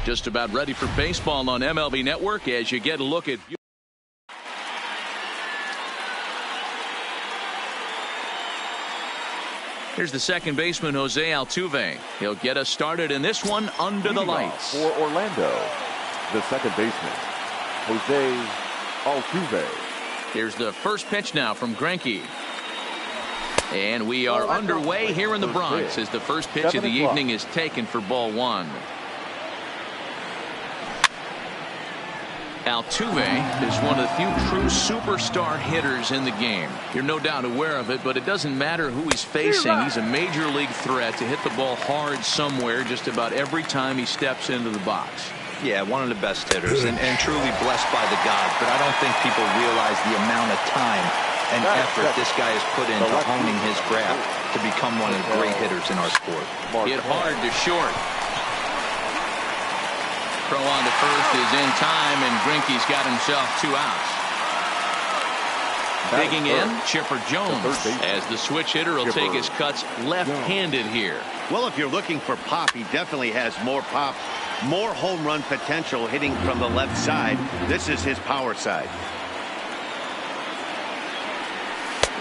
Just about ready for baseball on MLB Network as you get a look at. Here's the second baseman, Jose Altuve. He'll get us started in this one under the lights. For Orlando, the second baseman, Jose Altuve. Here's the first pitch now from Greinke. And we are underway here in the Bronx as the first pitch of the evening is taken for ball one. Altuve is one of the few true superstar hitters in the game. You're no doubt aware of it, but it doesn't matter who he's facing. He's a major league threat to hit the ball hard somewhere just about every time he steps into the box. Yeah, one of the best hitters and truly blessed by the gods, but I don't think people realize the amount of time and effort this guy has put into honing his craft to become one of the great hitters in our sport. Hit hard to short. Throw on to first is in time, and Greinke's got himself 2 outs. Digging in, Chipper Jones, as the switch hitter will take his cuts left-handed here. Well, if you're looking for pop, he definitely has more pop, more home run potential hitting from the left side. This is his power side.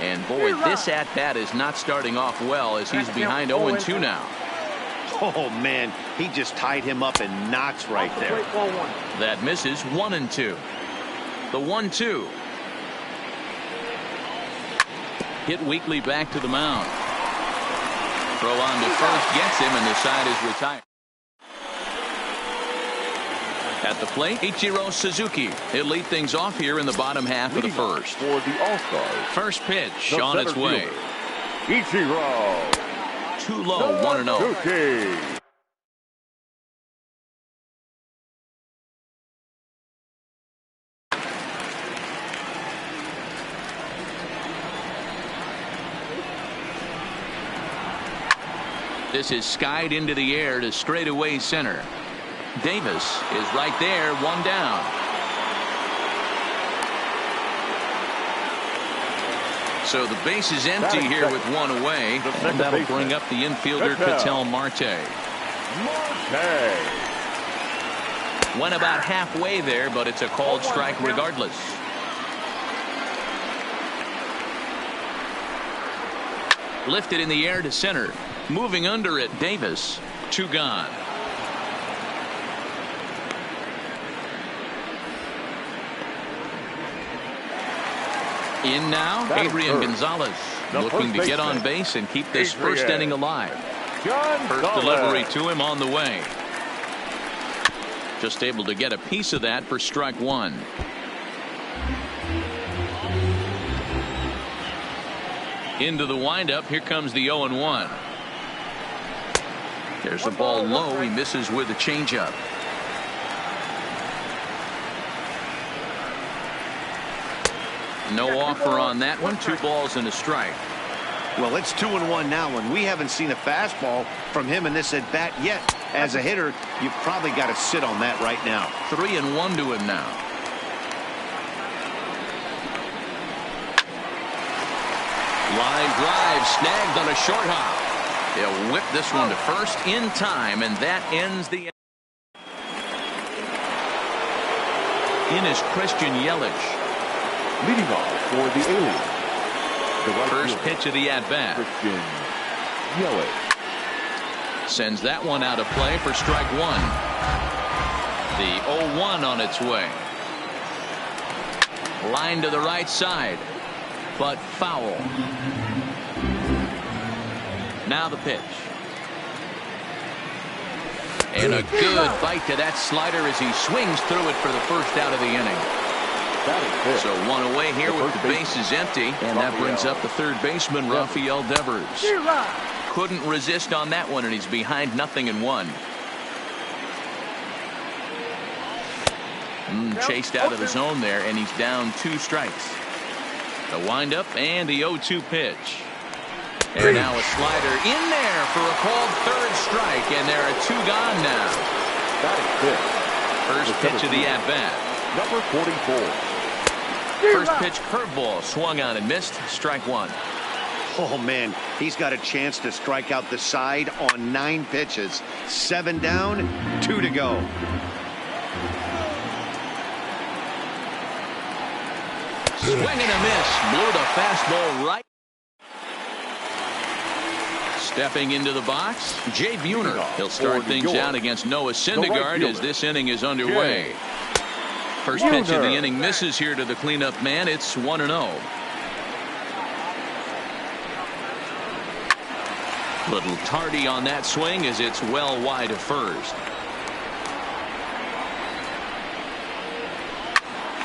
And boy, this at-bat is not starting off well as he's behind 0-2 now. Oh, man, he just tied him up in knots right there. That misses 1-2. The 1-2. Hit weakly back to the mound. Throw on to first gets him, and the side is retired. At the plate, Ichiro Suzuki. He'll lead things off here in the bottom half of the first. For the All-Stars. First pitch on its way. Ichiro. Too low, 1-0. This is skied into the air to straightaway center. Davis is right there, 1 down. So the base is empty here with 1 away, and that'll bring up the infielder Ketel Marte. Went about halfway there, but it's a called strike regardless. Lifted in the air to center. Moving under it, Davis. 2 gone. In now, Adrian Gonzalez, looking to get on base and keep this first inning alive. First delivery to him on the way. Just able to get a piece of that for strike 1. Into the windup. Here comes the 0-1. There's the ball low. He misses with a changeup. No offer on that one. 2 balls and a strike. Well, it's 2-1 now, and we haven't seen a fastball from him in this at bat yet. As a hitter, you've probably got to sit on that right now. 3-1 to him now. Line drive snagged on a short hop. He'll whip this one to first in time, and that ends the. In is Christian Yelich. Leading off for the Alien. The first pitch of the at-bat. Christian Yelich. Sends that one out of play for strike 1. The 0-1 on its way. Line to the right side, but foul. Now the pitch. And a good bite to that slider as he swings through it for the first out of the inning. So 1 away here with the bases empty, and that brings up the third baseman, Rafael Devers. Couldn't resist on that one, and he's behind 0-1. Chased out of the zone there, and he's down 2 strikes. The windup and the 0-2 pitch. And now a slider in there for a called third strike, and there are 2 gone now. First pitch of the at-bat. Number 44. First pitch curveball swung on and missed. Strike 1. Oh, man, he's got a chance to strike out the side on 9 pitches. 7 down, 2 to go. Swing and a miss. Blew the fastball right. Stepping into the box, Jay Buhner. He'll start things out against Noah Syndergaard as this inning is underway. First pitch of the inning misses here to the cleanup man. It's 1-0. Little tardy on that swing as it's well wide of first.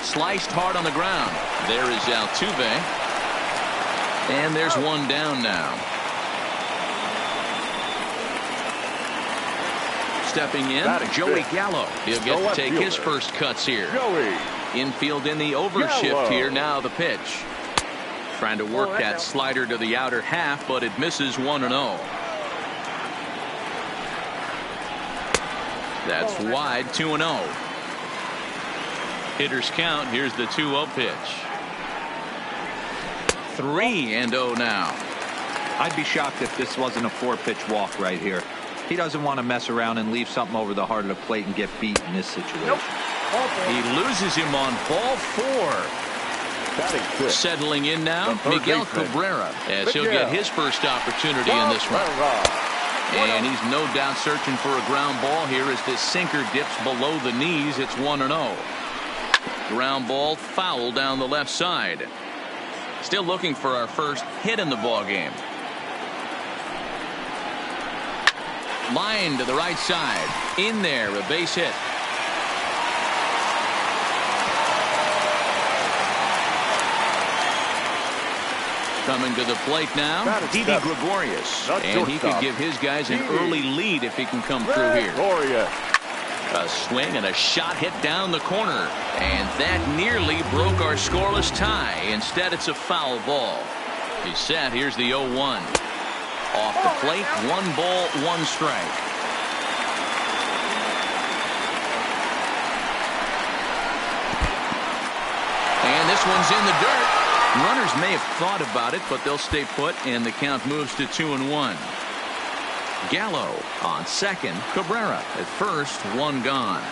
Sliced hard on the ground. There is Altuve. And there's one down now. Stepping in, Joey Gallo. He'll get to take his first cuts here. Infield in the overshift here. Now the pitch. Trying to work that slider to the outer half, but it misses 1-0. That's wide, 2-0. Hitters count. Here's the 2-0 pitch. 3-0 now. I'd be shocked if this wasn't a 4-pitch walk right here. He doesn't want to mess around and leave something over the heart of the plate and get beat in this situation. He loses him on ball 4. Settling in now, Miguel Cabrera, as he'll get his first opportunity in this one. And he's no doubt searching for a ground ball here as this sinker dips below the knees. It's 1-0. Ground ball foul down the left side. Still looking for our first hit in the ball game. Line to the right side. In there, a base hit. Coming to the plate now, Didi Gregorius. And he could give his guys an early lead if he can come through here. A swing and a shot hit down the corner. And that nearly broke our scoreless tie. Instead, it's a foul ball. He's set. Here's the 0-1. Off the plate, 1 ball, 1 strike. And this one's in the dirt. Runners may have thought about it, but they'll stay put, and the count moves to 2-1. Gallo on second. Cabrera at first. 1 gone.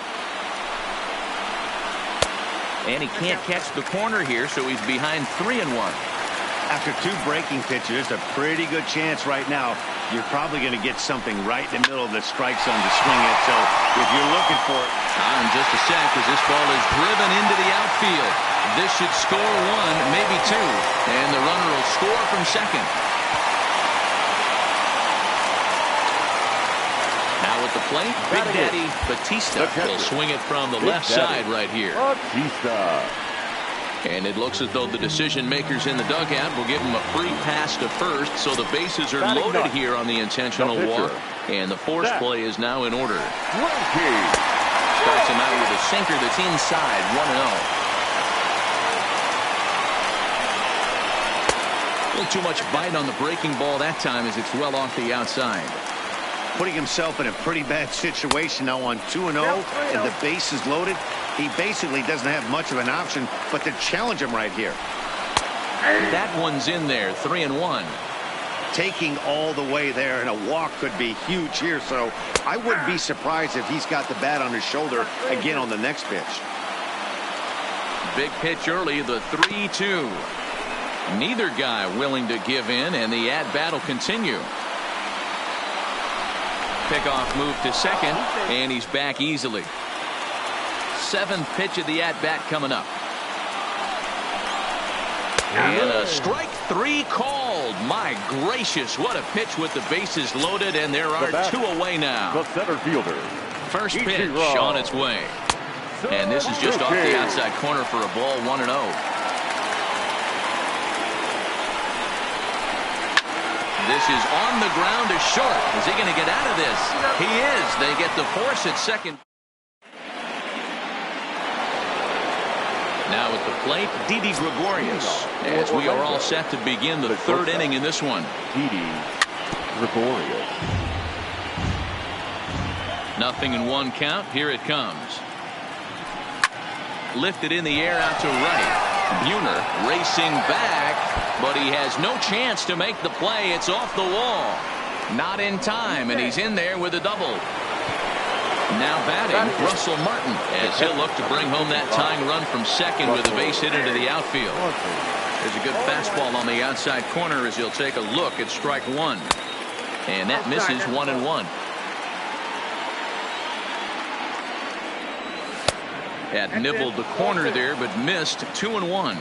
And he can't catch the corner here, so he's behind 3-1. After 2 breaking pitches, a pretty good chance right now. You're probably going to get something right in the middle of the strike zone to swing at. So if you're looking for it. In just a sec, as this ball is driven into the outfield. This should score 1, maybe 2. And the runner will score from second. Now at the plate, Big Daddy Batista will swing it from the left side right here. And it looks as though the decision makers in the dugout will give him a free pass to first, so the bases are loaded here on the intentional walk, and the force play is now in order. Starts him out with a sinker that's inside. 1-0. A little too much bite on the breaking ball that time as it's well off the outside. Putting himself in a pretty bad situation now on 2-0 and the base is loaded. He basically doesn't have much of an option but to challenge him right here. That one's in there. 3-1. Taking all the way there, and a walk could be huge here, so I wouldn't be surprised if he's got the bat on his shoulder again on the next pitch. Big pitch early, the 3-2. Neither guy willing to give in, and the at-bat will continue. Pickoff move to second, and he's back easily. 7th pitch of the at-bat coming up. And a strike 3 called. My gracious, what a pitch with the bases loaded, and there are 2 away now. The center fielder. First pitch on its way. And this is just off the outside corner for a ball. 1-0. This is on the ground to short. Is he going to get out of this? He is. They get the force at second. Now at the plate, Didi Gregorius, as we are all set to begin the 3rd inning in this one. Didi Gregorius. 0-1 count. Here it comes. Lifted in the air out to right. Buhner racing back, but he has no chance to make the play. It's off the wall. Not in time, and he's in there with a double. Now batting, Russell Martin, as he'll look to bring home that tying run from second with a base hit into the outfield. There's a good fastball on the outside corner as he'll take a look at strike one. And that misses 1-1. Had nibbled the corner there, but missed 2-1.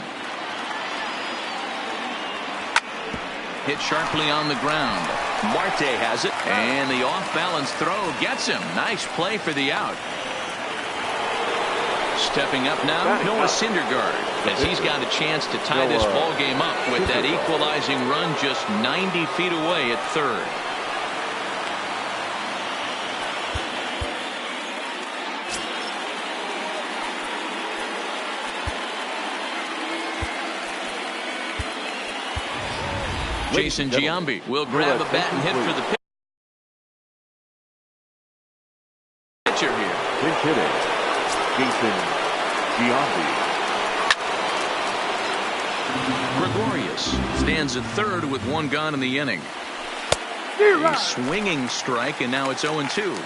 Hit sharply on the ground. Marte has it, and the off-balance throw gets him. Nice play for the out. Stepping up now, Noah Syndergaard, as he's got a chance to tie this ball game up with that equalizing run just 90 feet away at third. Jason Giambi will grab a bat and hit for the pitcher here. Pinch hitting, Jason Giambi. Gregorius stands at third with one gone in the inning. A swinging strike, and now it's 0-2.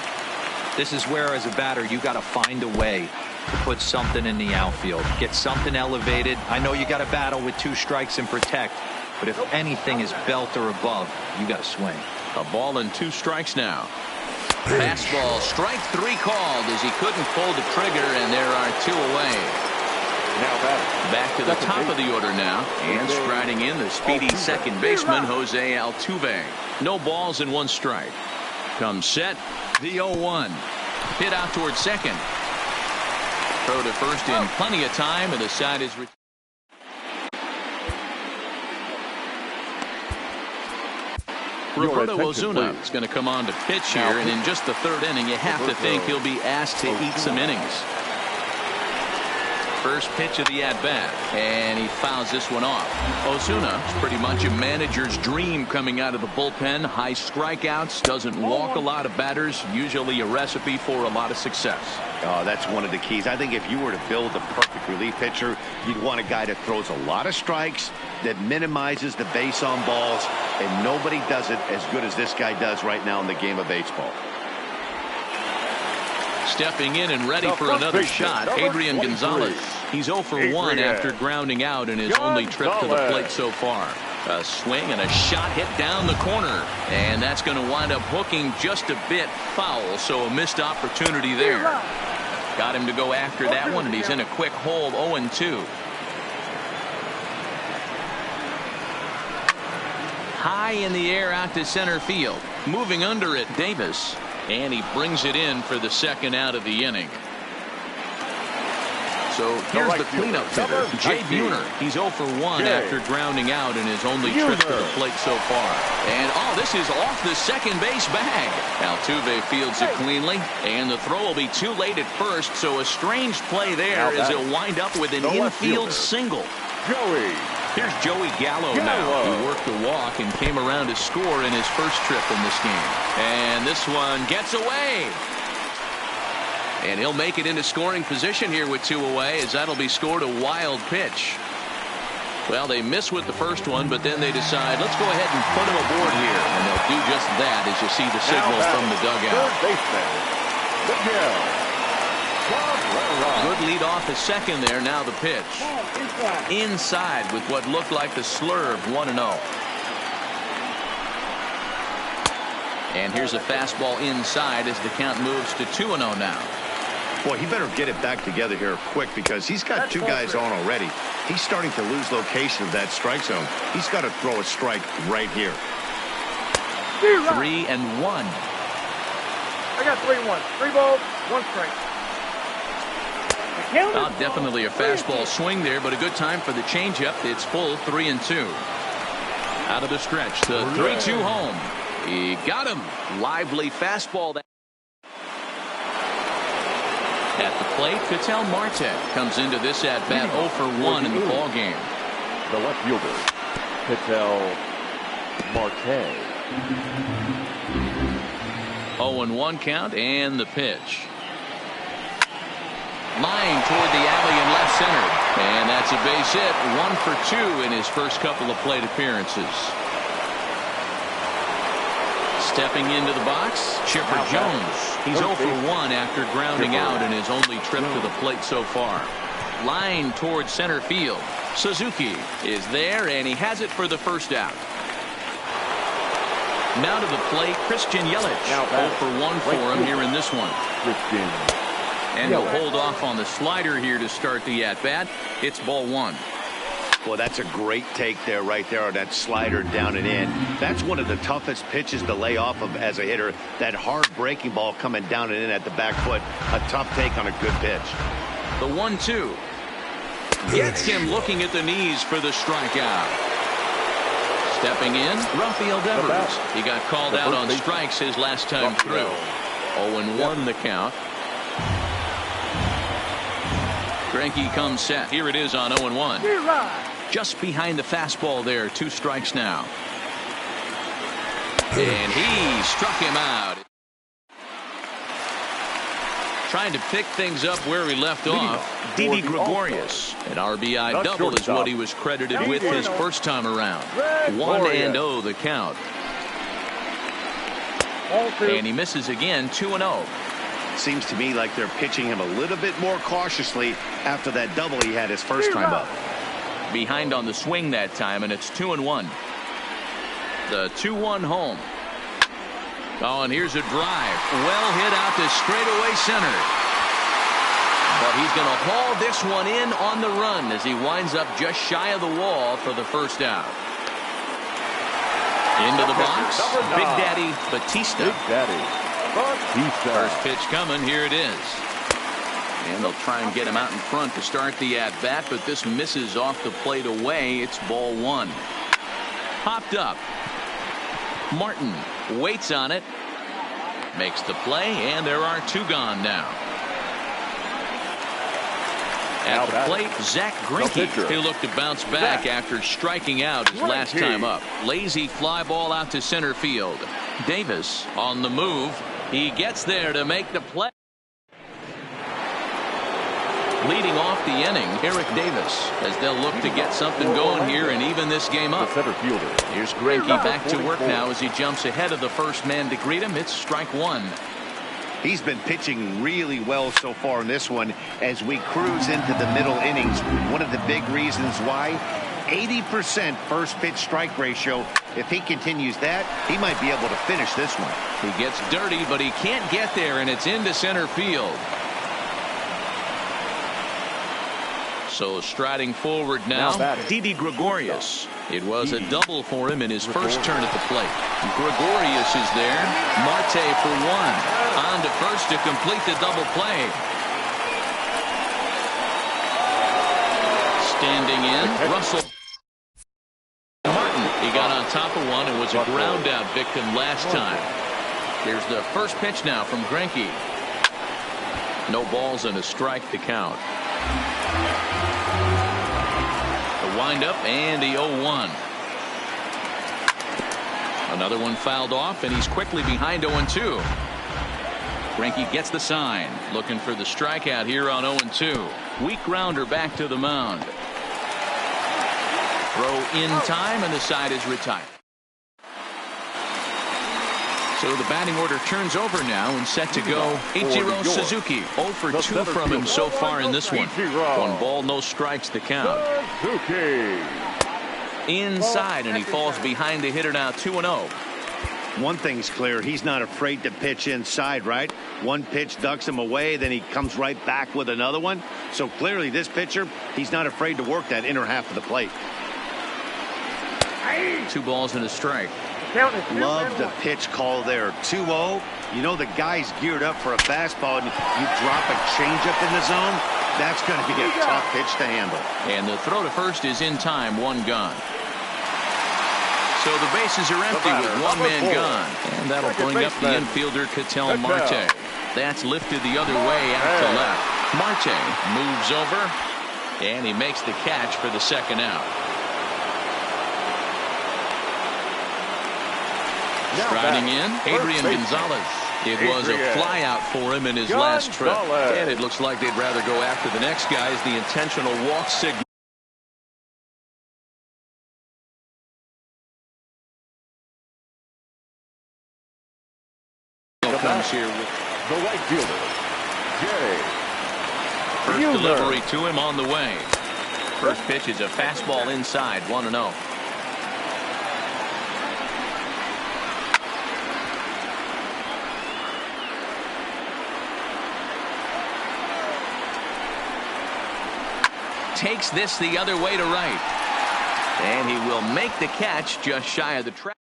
This is where, as a batter, you got to find a way to put something in the outfield. Get something elevated. I know you got to battle with 2 strikes and protect. But if anything is belt or above, you got to swing. A ball and 2 strikes now. Fastball, strike 3 called as he couldn't pull the trigger, and there are 2 away. Now back to the top of the order now, and striding in the speedy second baseman Jose Altuve. No balls and 1 strike. Comes set, the 0-1. Hit out towards second. Throw to first in plenty of time, and the side is. Roberto Osuna is going to come on to pitch here, and in just the 3rd inning, you have to think he'll be asked to eat some innings. First pitch of the at-bat, and he fouls this one off. Osuna is pretty much a manager's dream coming out of the bullpen. High strikeouts, doesn't walk a lot of batters, usually a recipe for a lot of success. Oh, that's one of the keys. I think if you were to build a perfect relief pitcher, you'd want a guy that throws a lot of strikes, that minimizes the base on balls, and nobody does it as good as this guy does right now in the game of baseball. Stepping in and ready for another shot, Adrian Gonzalez. He's 0 for 1 after grounding out in his only trip to the plate so far. A swing and a shot hit down the corner, and that's going to wind up hooking just a bit foul, so a missed opportunity there. Got him to go after that one, and he's in a quick hold, 0-2. High in the air out to center field. Moving under it, Davis. And he brings it in for the second out of the inning. So here's the cleanup hitter, Jay Buhner. He's 0 for 1 after grounding out in his only trip to the plate so far. And, oh, this is off the second base bag. Altuve fields it cleanly, and the throw will be too late at first, so a strange play there as he'll wind up with an infield single. Here's Joey Gallo now. He worked the walk and came around to score in his first trip in this game. And this one gets away. And he'll make it into scoring position here with 2 away, as that'll be scored a wild pitch. Well, they miss with the first one, but then they decide, let's go ahead and put him aboard here. And they'll do just that as you see the signal from the dugout. Good lead off the second there. Now the pitch. Inside with what looked like the slurve, 1-0. And here's a fastball inside as the count moves to 2-0 now. Boy, he better get it back together here quick, because he's got 2 guys on already. He's starting to lose location of that strike zone. He's got to throw a strike right here. 3-1. I got 3-1. 3 balls, 1 strike. Definitely a fastball swing there, but a good time for the changeup. It's full 3-2. Out of the stretch, the 3-2 home. He got him. Lively fastball. At the plate, Ketel Marte comes into this at bat 0 for 1 in the ball game. The left fielder, Ketel Marte. 0-1 count, and the pitch. Line toward the alley in left center. And that's a base hit. 1 for 2 in his first couple of plate appearances. Stepping into the box, Chipper Jones. He's 0 for 1 after grounding out in his only trip to the plate so far. Line towards center field. Suzuki is there, and he has it for the first out. Now to the plate, Christian Yelich. 0 for 1 for him here in this one. And he'll hold off on the slider here to start the at-bat. It's ball 1. Well, that's a great take there, right there, on that slider down and in. That's one of the toughest pitches to lay off of as a hitter. That hard breaking ball coming down and in at the back foot. A tough take on a good pitch. The 1-2. Gets him looking at the knees for the strikeout. Stepping in, Rafael Devers. He got called out on strikes his last time through. 0-1 the count. Greinke comes set. Here it is on 0-1. Just behind the fastball there. 2 strikes now. And he struck him out. Trying to pick things up where he left off. Didi Gregorius. An RBI double is what he was credited with his first time around. 1-0 the count. And he misses again. 2-0. Seems to me like they're pitching him a little bit more cautiously after that double he had his first time up. Behind on the swing that time, and it's 2-1. The 2-1 home. Oh, and here's a drive. Well hit out to straightaway center. But he's going to haul this one in on the run as he winds up just shy of the wall for the first out. Into the box, Big Daddy Batista. First pitch coming. Here it is. And they'll try and get him out in front to start the at-bat, but this misses off the plate away. It's ball 1. Popped up. Martin waits on it. Makes the play, and there are 2 gone now. At the plate, Zach Greinke. He looked to bounce back after striking out his last time up. Lazy fly ball out to center field. Davis on the move. He gets there to make the play. Leading off the inning, Eric Davis, as they'll look to get something going here and even this game up. Here's Greinke back to work now as he jumps ahead of the first man to greet him. It's strike 1. He's been pitching really well so far in this one as we cruise into the middle innings. One of the big reasons why, 80% first pitch strike ratio. If he continues that, he might be able to finish this one. He gets dirty, but he can't get there, and it's into center field. So striding forward now, Didi Gregorius. It was a double for him in his first turn at the plate. Gregorius is there. Marte for 1. On to first to complete the double play. Standing in, Russell Martin. He got on top of one and was a ground out victim last time. Here's the first pitch now from Greinke. No balls and a strike to count. The windup and the 0-1. Another one fouled off, and he's quickly behind 0-2. Greinke gets the sign, looking for the strikeout here on 0-2. Weak grounder back to the mound. Throw in time, and the side is retired. So the batting order turns over now and set to go. Ichiro Suzuki. 0 for 2 from him so far in this one. 1 ball, no strikes to count. Inside, and he falls behind the hitter now. 2-0. One thing's clear, he's not afraid to pitch inside, right? One pitch ducks him away, then he comes right back with another one. So clearly this pitcher, he's not afraid to work that inner half of the plate. 2 balls and a strike. Love the pitch call there. 2-0. You know the guy's geared up for a fastball, and you drop a changeup in the zone. That's going to be a tough pitch to handle. And the throw to first is in time. 1 gone. So the bases are empty with 1 man gone. And that'll bring up the infielder Ketel Marte. That's lifted the other way out to left. Marte moves over, and he makes the catch for the second out. Striding in, Adrian Gonzalez. It was a flyout for him in his last trip. And it looks like they'd rather go after the next guy as the intentional walk signal. Comes here with the right fielder, Jay. first delivery to him on the way. First pitch is a fastball inside, 1-0. Takes this the other way to right. And he will make the catch just shy of the track.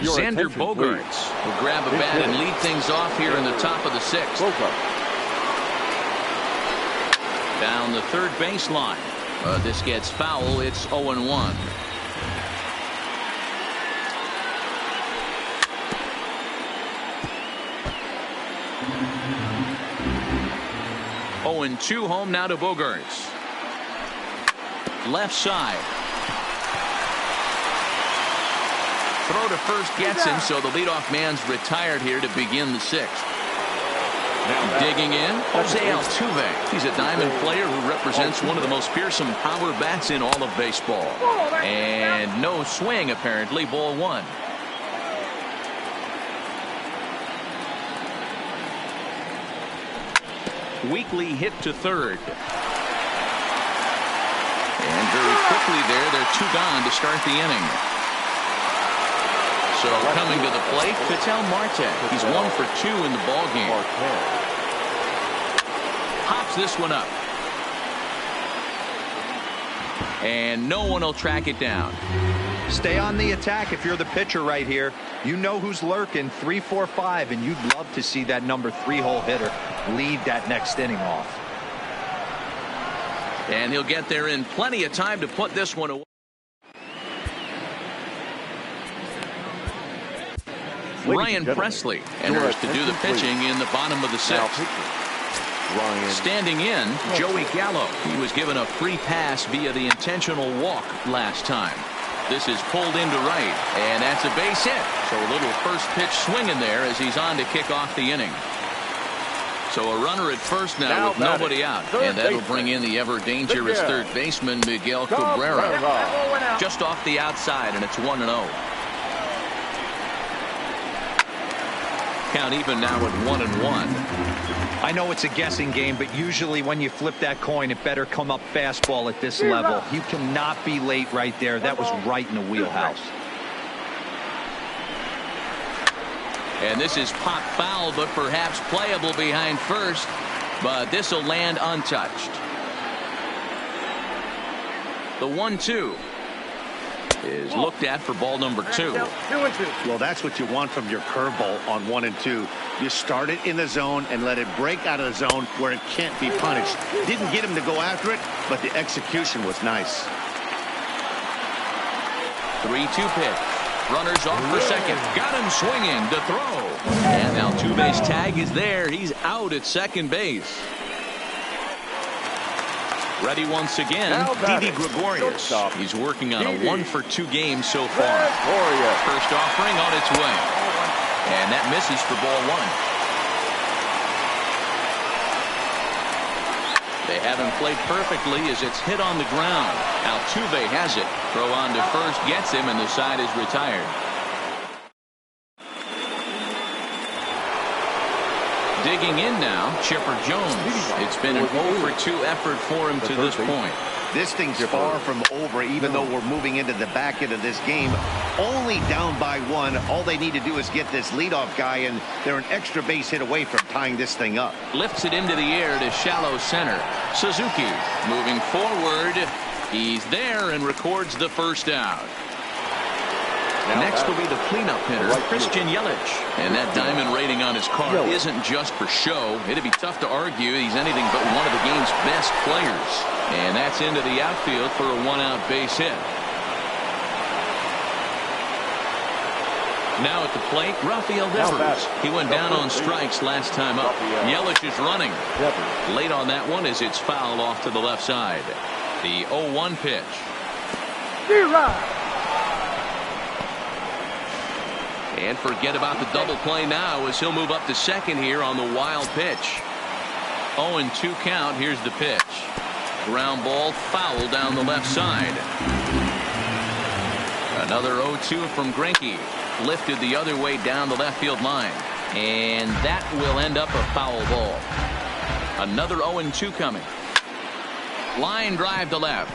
Xander Bogaerts will grab a bat and lead things off here in the top of the sixth. Down the third baseline. This gets foul. It's 0-1. Two home now to Bogaerts. Left side. Throw to first gets him, so the leadoff man's retired here to begin the sixth. Digging in, Jose Altuve. He's a diamond player who represents one of the most fearsome power bats in all of baseball. And no swing, apparently. Ball one. Weekly hit to third. And very quickly they're two gone to start the inning. So coming to the plate, Ketel Marte. He's 1 for 2 in the ball game. Pops this one up. And no one will track it down. Stay on the attack if you're the pitcher right here. You know who's lurking, 3, 4, 5, and you'd love to see that number 3-hole hitter lead that next inning off. And he'll get there in plenty of time to put this one away. Ryan Presley enters to do the pitching in the bottom of the sixth. Standing in, Joey Gallo. He was given a free pass via the intentional walk last time. This is pulled into right, and that's a base hit. So a little first pitch swing in there as he's on to kick off the inning. So a runner at first now with nobody out, and that'll bring in the ever dangerous third baseman Miguel Cabrera. Just off the outside, and it's 1-0. Count even now at 1-1. I know it's a guessing game, but usually when you flip that coin, it better come up fastball at this level. You cannot be late right there. That was right in the wheelhouse. And this is pop foul, but perhaps playable behind first. But this will land untouched. The 1-2 is looked at for ball number 2. 2-2. Well, that's what you want from your curveball on 1 and 2. You start it in the zone and let it break out of the zone where it can't be punished. Didn't get him to go after it, but the execution was nice. 3-2 pitch. Runners off for second. Got him swinging to throw. And Altuve's tag is there. He's out at second base. Ready once again, Didi Gregorius. He's working on a 1 for 2 game so far. First offering on its way. And that misses for ball 1. They haven't played perfectly as it's hit on the ground. Altuve has it. Throw on to first gets him, and the side is retired. Digging in now, Chipper Jones. It's been an 0 for 2 effort for him to this point. This thing's far from over, even though we're moving into the back end of this game. Only down by 1. All they need to do is get this leadoff guy, and they're an extra base hit away from tying this thing up. Lifts it into the air to shallow center. Suzuki moving forward. He's there and records the first out. Next will be the cleanup hitter, Christian Yelich. And that diamond rating on his car isn't just for show. It'd be tough to argue he's anything but one of the game's best players. And that's into the outfield for a 1-out base hit. Now at the plate, Rafael Devers. He went down on strikes last time up. Yelich is running. Late on that one as it's fouled off to the left side. The 0-1 pitch. And forget about the double play now as he'll move up to second here on the wild pitch. 0-2 count. Here's the pitch. Ground ball foul down the left side. Another 0-2 from Greinke. Lifted the other way down the left field line. And that will end up a foul ball. Another 0-2 coming. Line drive to left.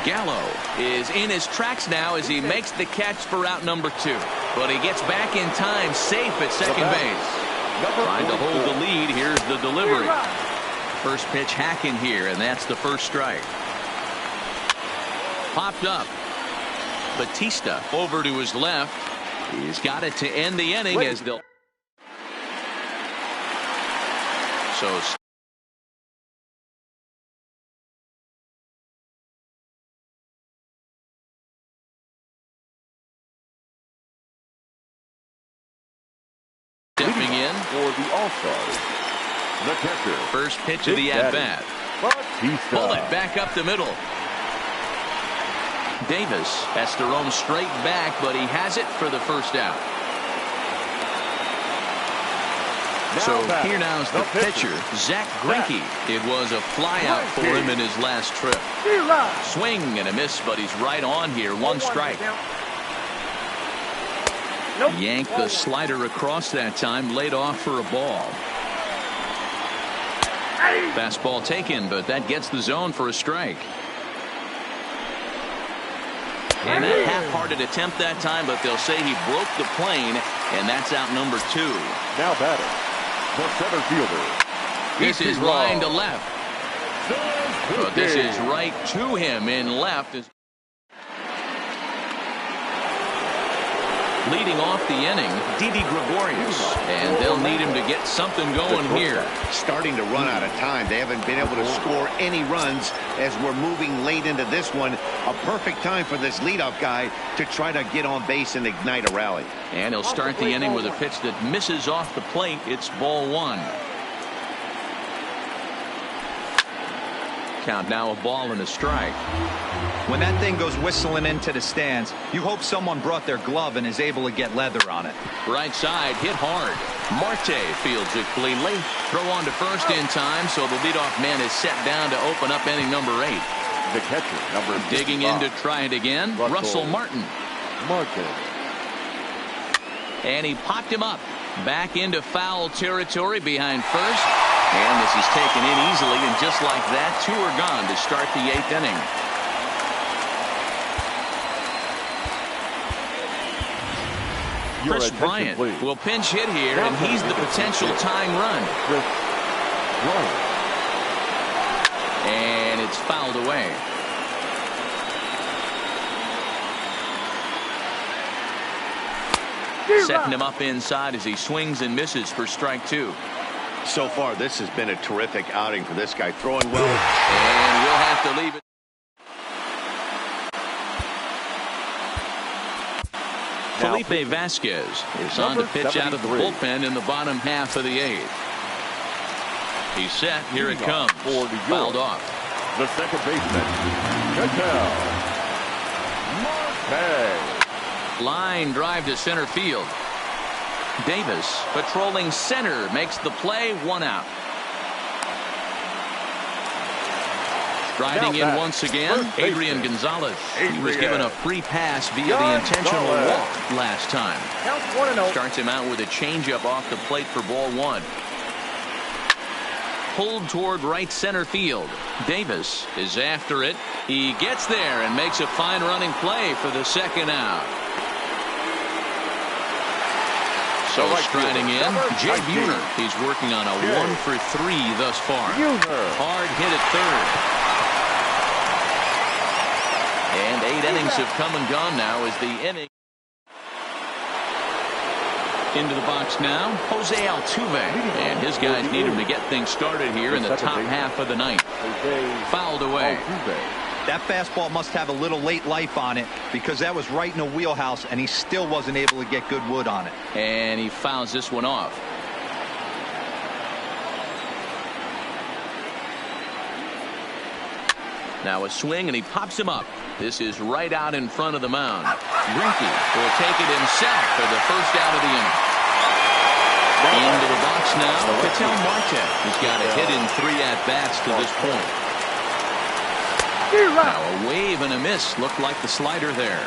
Gallo is in his tracks now as he makes the catch for out number 2. But he gets back in time, safe at second base. Trying to hold the lead. Here's the delivery. First pitch hacking here, and that's the first strike. Popped up. Batista over to his left. He's got it to end the inning as they'll. So stepping in for the All-Stars, the catcher. First pitch of the at-bat. Pull it back up the middle. Davis has to roam straight back, but he has it for the first out. So here now is the pitcher, Zach Greinke. It was a flyout for him in his last trip. Swing and a miss, but he's right on here. One strike. Yanked the slider across that time, laid off for a ball. Fastball taken, but that gets the zone for a strike. And a half-hearted attempt that time, but they'll say he broke the plane, and that's out number 2. Now batter, the center fielder. This is line to left. But this is right to him in left. Leading off the inning, Didi Gregorius. And they'll need him to get something going here. Starting to run out of time. They haven't been able to score any runs as we're moving late into this one. A perfect time for this leadoff guy to try to get on base and ignite a rally. And he'll start the inning with a pitch that misses off the plate. It's ball 1. Count now, a ball and a strike. When that thing goes whistling into the stands, you hope someone brought their glove and is able to get leather on it. Right side, hit hard. Marte fields it cleanly. Throw on to first in time, so the leadoff man is set down to open up inning number 8. The catcher, number 55. Digging in to try it again, Russell Martin. And he popped him up. Back into foul territory behind first. And this is taken in easily, and just like that, 2 are gone to start the 8th inning. Chris Bryant will pinch hit here, and he's the potential tying run. And it's fouled away. Setting him up inside as he swings and misses for strike 2. So far, this has been a terrific outing for this guy, throwing well. And we'll have to leave it. Felipe Vasquez is on to pitch out of the bullpen in the bottom half of the 8th. He's set. Here it comes. Fouled off. The second baseman, Marte. Line drive to center field. Davis patrolling center makes the play. 1 out. Striding in once again, Adrian Gonzalez. He was given a free pass via the intentional walk last time. Starts him out with a changeup off the plate for ball 1. Pulled toward right center field. Davis is after it. He gets there and makes a fine running play for the second out. So striding in, Jay Buhner. He's working on a 1 for 3 thus far. Hard hit at third. And 8 innings have come and gone now as the inning. Into the box now, Jose Altuve. And his guys need him to get things started here in the top half of the 9th. Fouled away. That fastball must have a little late life on it because that was right in the wheelhouse, and he still wasn't able to get good wood on it. And he fouls this one off. Now a swing, and he pops him up. This is right out in front of the mound. Greinke will take it himself for the first out of the inning. Into the box now, Ketel Marte. He's got a hit in 3 at-bats to this point. Now a wave and a miss. Looked like the slider there.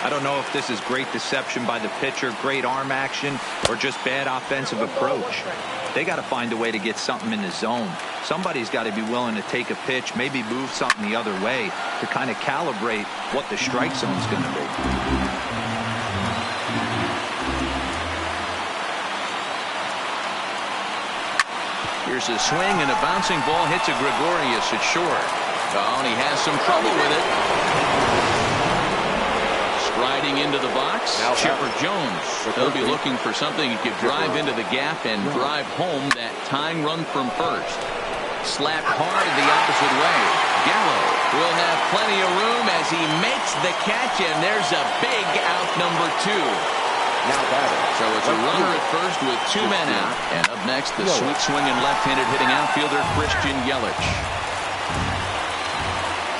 I don't know if this is great deception by the pitcher, great arm action, or just bad offensive approach. They got to find a way to get something in the zone. Somebody's got to be willing to take a pitch, maybe move something the other way to kind of calibrate what the strike zone's going to be. Here's a swing, and a bouncing ball hit to Gregorius at short. Oh, and he has some trouble with it. Striding into the box, Chipper Jones. They'll be looking for something he could drive into the gap and drive home that tying run from first. Slapped hard the opposite way. Gallo will have plenty of room as he makes the catch, and there's a big out, number 2. So it's a runner at first with 2 men out. And up next, the sweet swinging left-handed hitting outfielder, Christian Yelich.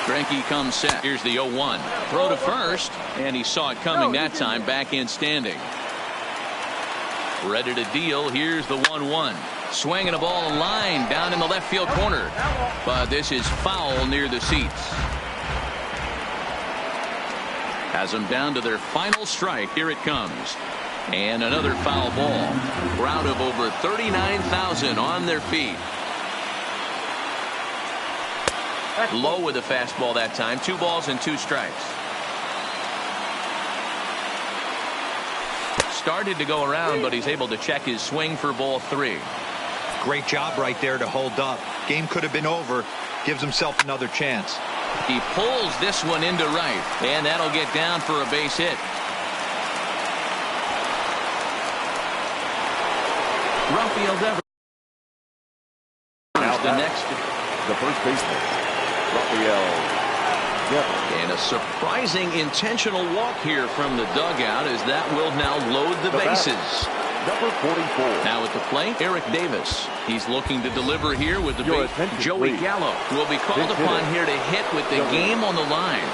Greinke comes set. Here's the 0-1. Throw to first, and he saw it coming that time. Back in standing. Ready to deal. Here's the 1-1. Swinging a ball line down in the left field corner. But this is foul near the seats. Has them down to their final strike. Here it comes. And another foul ball. Crowd of over 39,000 on their feet. Low with the fastball that time. 2 balls and 2 strikes. Started to go around, but he's able to check his swing for ball 3. Great job right there to hold up. Game could have been over. Gives himself another chance. He pulls this one into right, and that'll get down for a base hit. Rafael Devers. Now the next. The first baseman, Rafael Devers. And a surprising intentional walk here from the dugout, as that will now load the bases. Number 44. Now at the plate, Eric Davis. He's looking to deliver here with the base. Joey Gallo will be called upon here to hit with the game on the line.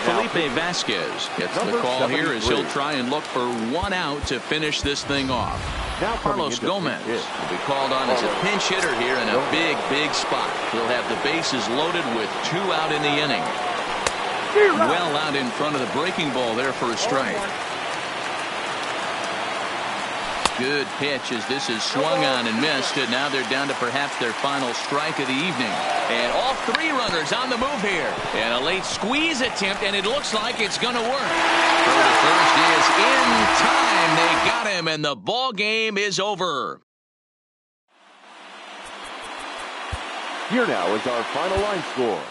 Felipe Vasquez gets the call here as he'll try and look for 1 out to finish this thing off. Now Carlos Gomez will be called on as a pinch hitter here in a big spot. He'll have the bases loaded with 2 out in the inning. Well out in front of the breaking ball there for a strike. Good pitch as this is swung on and missed, and now they're down to perhaps their final strike of the evening. And all 3 runners on the move here. And a late squeeze attempt, and it looks like it's going to work. Throw to first is in time. They got him, and the ball game is over. Here now is our final line score.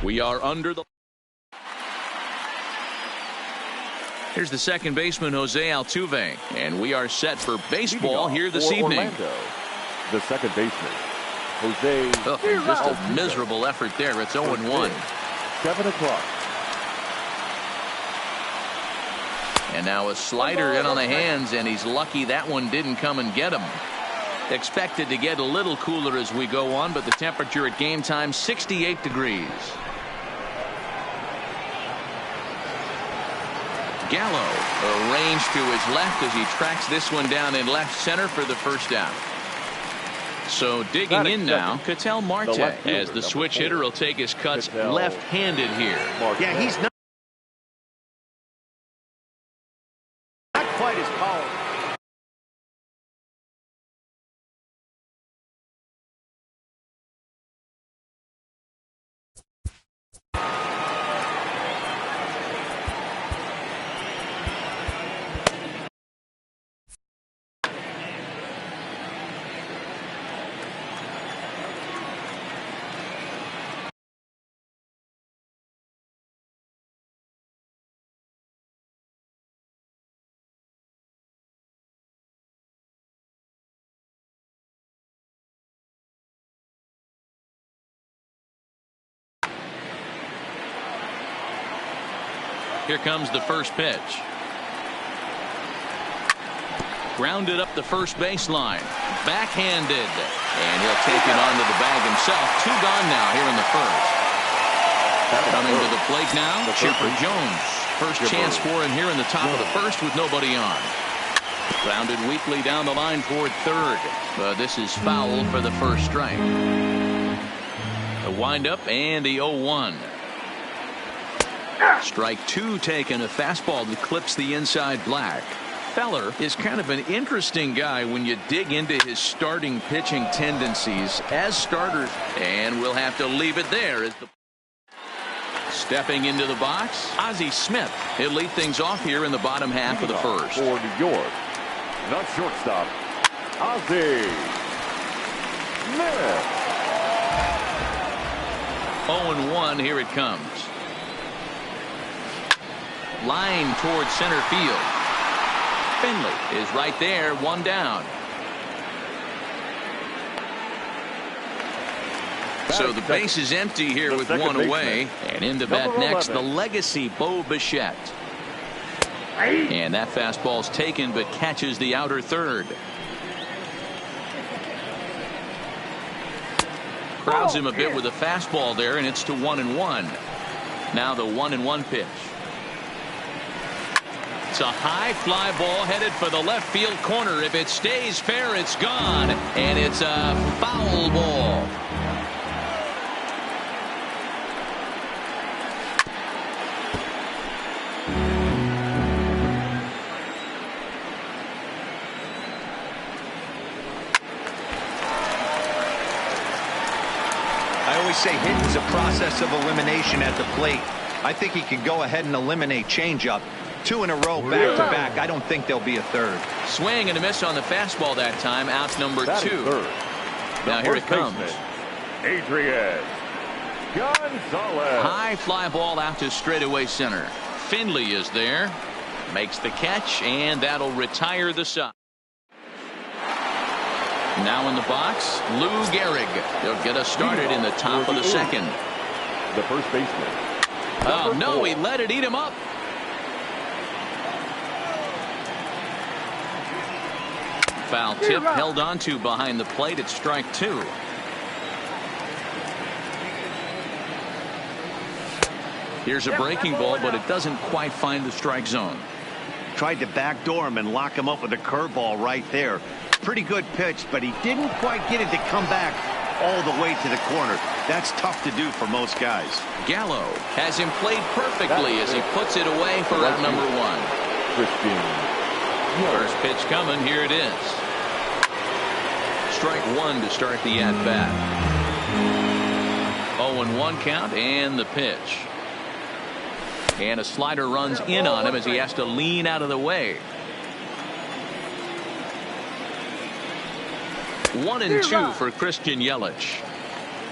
We are under the... Here's the second baseman, Jose Altuve, and we are set for baseball here this evening. Orlando, the second baseman, Jose. Just a miserable effort there. It's 0-1. 7 o'clock. And now a slider in on the hands, and he's lucky that one didn't come and get him. Expected to get a little cooler as we go on, but the temperature at game time, 68 degrees. Gallo arranged to his left as he tracks this one down in left center for the first out. So digging in now, Ketel Marte, as the switch hitter will take his cuts left-handed here. Yeah, he's not quite as powerful. Here comes the first pitch. Grounded up the first baseline. Backhanded. And he'll take it onto the bag himself. 2 gone now here in the first. Coming to the plate now, Chipper Jones. First chance for him here in the top of the first with nobody on. Grounded weakly down the line toward third. But this is foul for the first strike. The windup and the 0-1. Strike 2 taken, a fastball that clips the inside black. Feller is kind of an interesting guy when you dig into his starting pitching tendencies as starters, and we'll have to leave it there. As the stepping into the box, Ozzie Smith. He'll lead things off here in the bottom half of the first. For New York, the shortstop, Ozzie Smith. 0-1, here it comes. Line towards center field. Finley is right there, 1 down. So the base is empty here with 1 away. And into bat next, the legacy Bo Bichette. And that fastball's taken but catches the outer third. Crowds him a bit with a fastball there, and it's to 1-1. Now the 1-1 pitch. It's a high fly ball headed for the left field corner. If it stays fair, it's gone. And it's a foul ball. I always say hitting's a process of elimination at the plate. I think he can go ahead and eliminate changeup. 2 in a row, back to back. I don't think there'll be a third. Swing and a miss on the fastball that time. Out number 2. Now here it comes. Adrian Gonzalez. High fly ball out to straightaway center. Finley is there. Makes the catch, and that'll retire the side. Now in the box, Lou Gehrig. They'll get us started in the top of the second. The first baseman. Oh, no, he let it eat him up. Foul tip held onto behind the plate at strike 2. Here's a breaking ball, but it doesn't quite find the strike zone. Tried to backdoor him and lock him up with a curveball right there. Pretty good pitch, but he didn't quite get it to come back all the way to the corner. That's tough to do for most guys. Gallo has him played perfectly as he puts it away for out number 1. First pitch coming. Here it is. Strike 1 to start the at-bat. 0-1 count, and the pitch. And a slider runs in on him as he has to lean out of the way. 1-2 for Christian Yelich.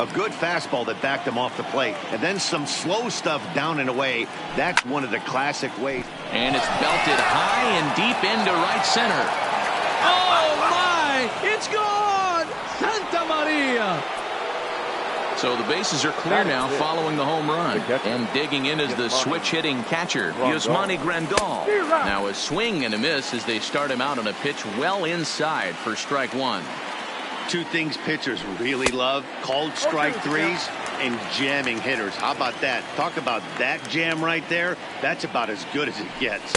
A good fastball that backed him off the plate. And then some slow stuff down and away. That's one of the classic ways. And it's belted high and deep into right center. Oh, my! It's gone! Santa Maria! So the bases are clear now following the home run. And digging in is the switch-hitting catcher, Yasmani Grandal. Now a swing and a miss as they start him out on a pitch well inside for strike one. Two things pitchers really love: called strike threes and jamming hitters. How about that? Talk about that jam right there. That's about as good as it gets.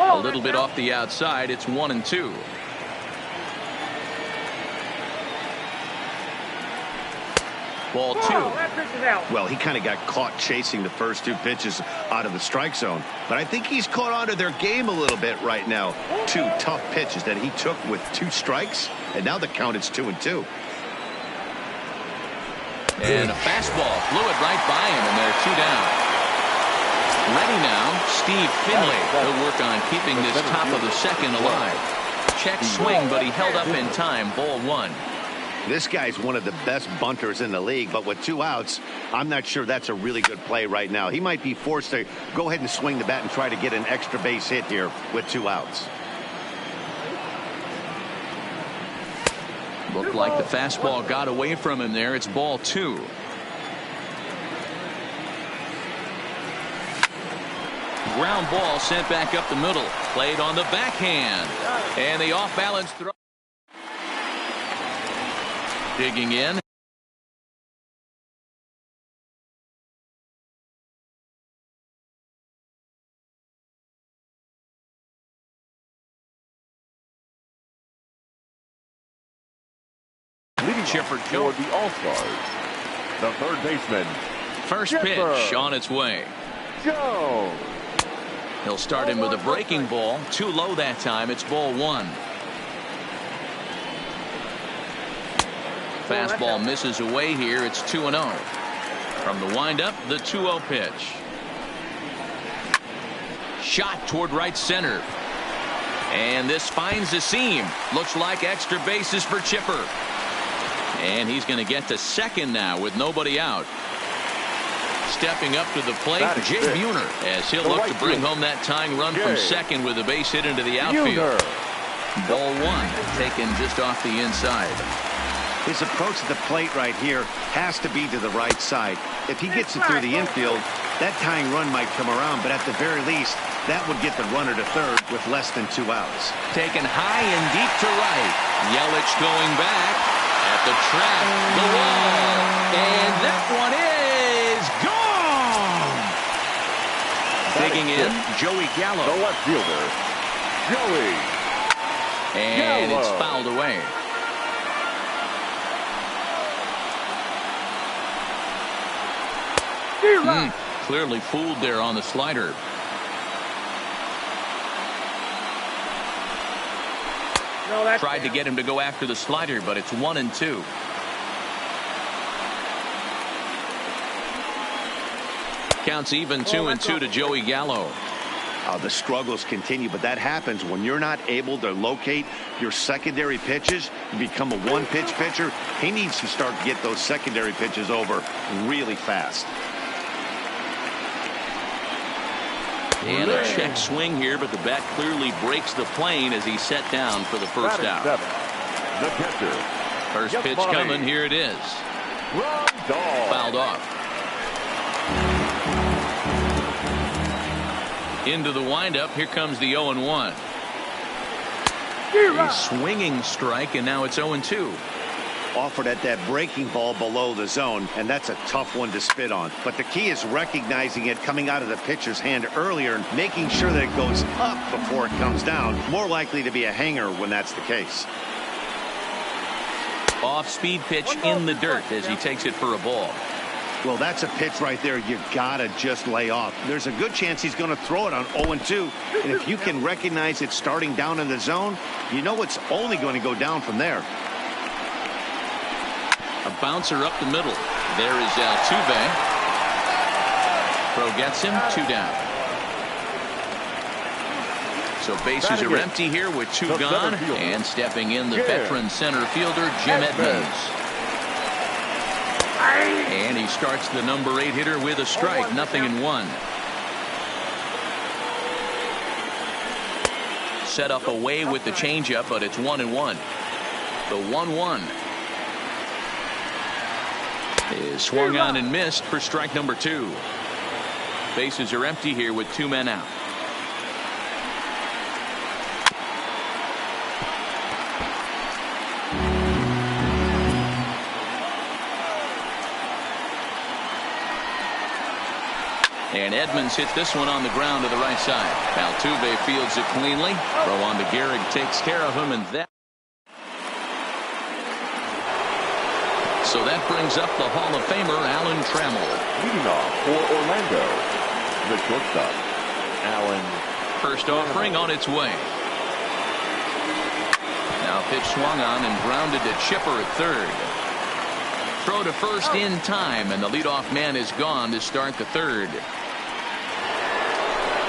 A little bit off the outside. It's 1-2. Ball two. Well, he kind of got caught chasing the first two pitches out of the strike zone. But I think he's caught on to their game a little bit right now. Two tough pitches that he took with 2 strikes. And now the count is 2-2. And a fastball flew it right by him, and they're 2 down. Ready now, Steve Finley. He'll work on keeping this top of the second alive. Check swing, but he held up in time. Ball 1. This guy's one of the best bunters in the league, but with 2 outs, I'm not sure that's a really good play right now. He might be forced to go ahead and swing the bat and try to get an extra base hit here with 2 outs. Looked like the fastball got away from him there. It's ball 2. Ground ball sent back up the middle. Played on the backhand. And the off-balance throw. Digging in. Leading Chipper for Jones. the All-Stars, the third baseman, First Chipper pitch on its way. Jones. He'll start him with a breaking ball. Too low that time. It's ball 1. Fastball misses away here. It's 2-0. From the windup, the 2-0 pitch. Shot toward right center. And this finds the seam. Looks like extra bases for Chipper. And he's going to get to second now with nobody out. Stepping up to the plate, Jay Buhner, as he'll look to bring home that tying run from second with a base hit into the outfield. Ball 1 taken just off the inside. His approach to the plate right here has to be to the right side. If he gets it through the infield, that tying run might come around, but at the very least, that would get the runner to third with less than 2 outs. Taken high and deep to right. Yelich going back at the track, the wall, and that one is gone. Digging in, Joey Gallo. The left fielder, Joey And Gallo. it's fouled away. Clearly fooled there on the slider. Tried to get him to go after the slider, but it's 1-2. Counts even 2-2 to Joey Gallo. The struggles continue, but that happens when you're not able to locate your secondary pitches. You become a one-pitch pitcher. He needs to start to get those secondary pitches over really fast. And a check swing here, but the bat clearly breaks the plane as he's set down for the first out. The catcher. First pitch coming. Here it is. Fouled off. Into the windup. Here comes the 0-1. A swinging strike, and now it's 0-2. Offered at that breaking ball below the zone, and that's a tough one to spit on. But the key is recognizing it coming out of the pitcher's hand earlier and making sure that it goes up before it comes down. More likely to be a hanger when that's the case. Off-speed pitch in the dirt as he takes it for a ball. Well, that's a pitch right there you gotta just lay off. There's a good chance he's going to throw it on 0-2, and if you can recognize it starting down in the zone, you know it's only going to go down from there. A bouncer up the middle. There is Altuve. Throw gets him. 2 down. So bases are empty here with 2 gone. And stepping in the veteran center fielder, Jim Edmonds. And he starts the number 8 hitter with a strike. 0-1. Set up away with the changeup, but it's 1-1. The 1-1 is swung on and missed for strike number 2. Bases are empty here with 2 men out. And Edmonds hits this one on the ground to the right side. Altuve fields it cleanly. Throw on to Gehrig takes care of him, and that. So that brings up the Hall of Famer Alan Trammell. Leading off for Orlando, the shortstop, Alan. First offering on its way. Now pitch swung on and grounded to Chipper at third. Throw to first in time, and the leadoff man is gone to start the third.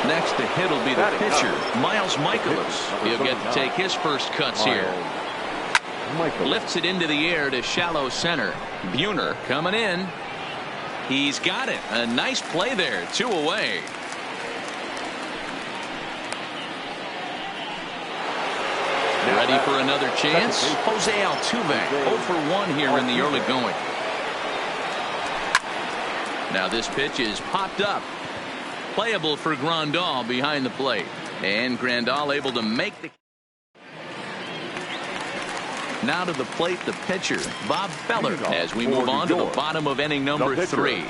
Next to hit will be the pitcher, Miles Michaelis. He'll get to take his first cuts here. Lifts it into the air to shallow center. Buhner coming in. He's got it. A nice play there. 2 away. Ready for another chance? Jose Altuve 0 for 1 here in the early going. Now this pitch is popped up. Playable for Grandal behind the plate. And Grandal able to make the. Now to the plate, the pitcher, Bob Feller, as we move on to the bottom of inning number 3.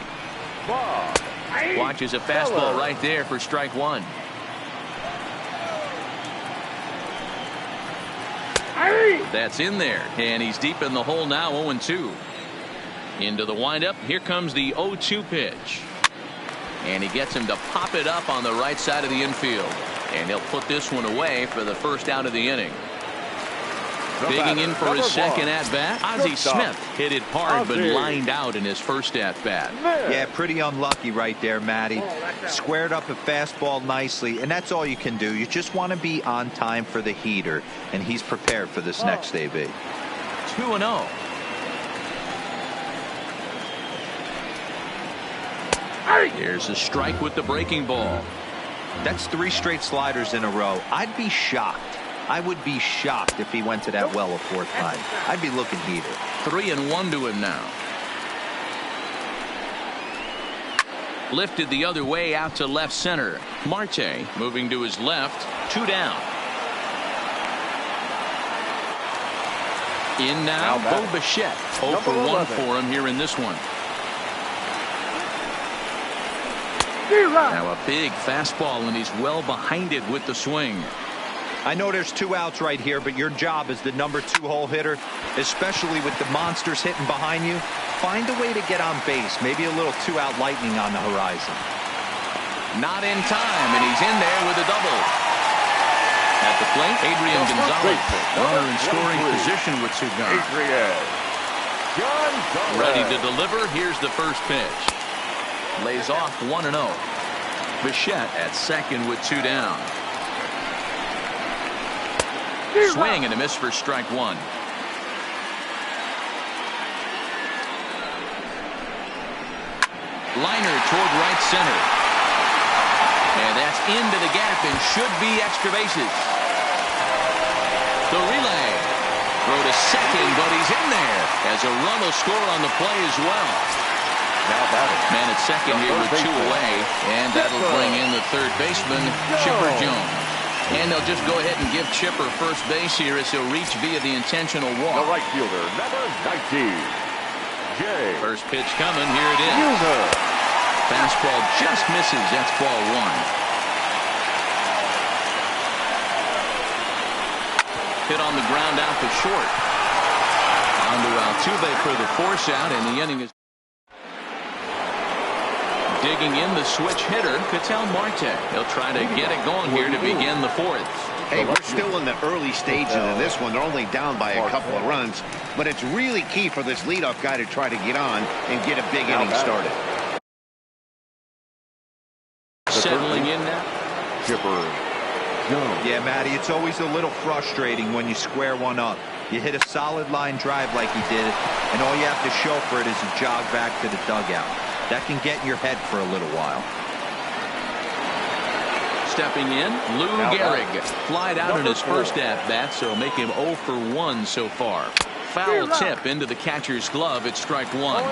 Watches a fastball right there for strike 1. That's in there, and he's deep in the hole now. 0-2. Into the windup. Here comes the 0-2 pitch. And he gets him to pop it up on the right side of the infield. And he'll put this one away for the first out of the inning. Digging in for his second at-bat, Ozzie Smith hit it hard but lined out in his first at-bat. Yeah, pretty unlucky right there, Matty. Squared up a fastball nicely, and that's all you can do. You just want to be on time for the heater, and he's prepared for this next AB. 2-0. Here's a strike with the breaking ball. That's 3 straight sliders in a row. I'd be shocked. I would be shocked if he went to that well a 4th time. I'd be looking heater. 3-1 to him now. Lifted the other way out to left center. Marte moving to his left. 2 down. In now, Bo Bichette. 0 for 1 for him here in this one. Now a big fastball, and he's well behind it with the swing. I know there's 2 outs right here, but your job as the number 2 hole hitter, especially with the monsters hitting behind you, find a way to get on base. Maybe a little 2-out lightning on the horizon. Not in time, and he's in there with a double. At the plate, Adrian Gonzalez, runner in scoring position with 2 guns. Ready to deliver. Here's the first pitch. Lays off 1-0. Bichette at second with 2 down. Swing and a miss for strike 1. Liner toward right center. And that's into the gap and should be extra bases. The relay. Throw to second, but he's in there as a run will score on the play as well. Man at second here with 2 away, and that'll bring in the third baseman, Chipper Jones. And they'll just go ahead and give Chipper first base here as he'll reach via the intentional walk. The right fielder, number 19, Jay. First pitch coming. Here it is. Fastball just misses. That's ball 1. Hit on the ground out to short. On to Altuve for the force out, and the inning is. Digging in the switch hitter, Ketel Marte. He'll try to get it going here to begin the 4th. Hey, we're still in the early stages of this one. They're only down by a couple of runs, but it's really key for this leadoff guy to try to get on and get a big inning started. Settling in now. Chipper Jones. Yeah, Matty, it's always a little frustrating when you square one up. You hit a solid line drive like he did, and all you have to show for it is a jog back to the dugout. That can get in your head for a little while. Stepping in, Lou Gehrig. Flied out in his first at-bat, so make him 0 for 1 so far. Foul tip into the catcher's glove. It's strike one.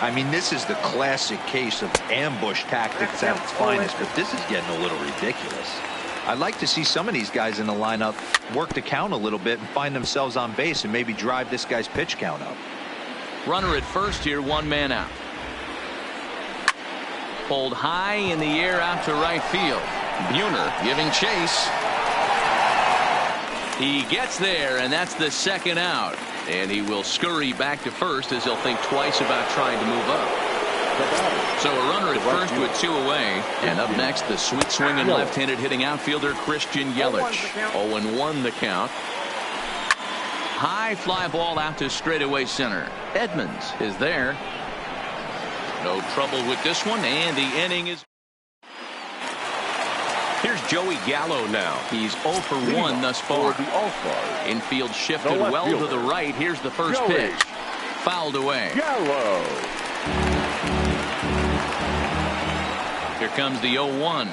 I mean, this is the classic case of ambush tactics at its finest, but this is getting a little ridiculous. I'd like to see some of these guys in the lineup work the count a little bit and find themselves on base and maybe drive this guy's pitch count up. Runner at first here, 1 man out. Pulled high in the air out to right field. Buhner giving chase. He gets there, and that's the second out. And he will scurry back to first as he'll think twice about trying to move up. So a runner at first with 2 away. And up next, the sweet swinging left-handed hitting outfielder Christian Yelich. 0-1 the count. High fly ball out to straightaway center. Edmonds is there. No trouble with this one, and the inning is. Here's Joey Gallo now. He's 0 for 1 thus far. Infield shifted well to the right. Here's the first pitch. Fouled away. Gallo. Here comes the 0-1.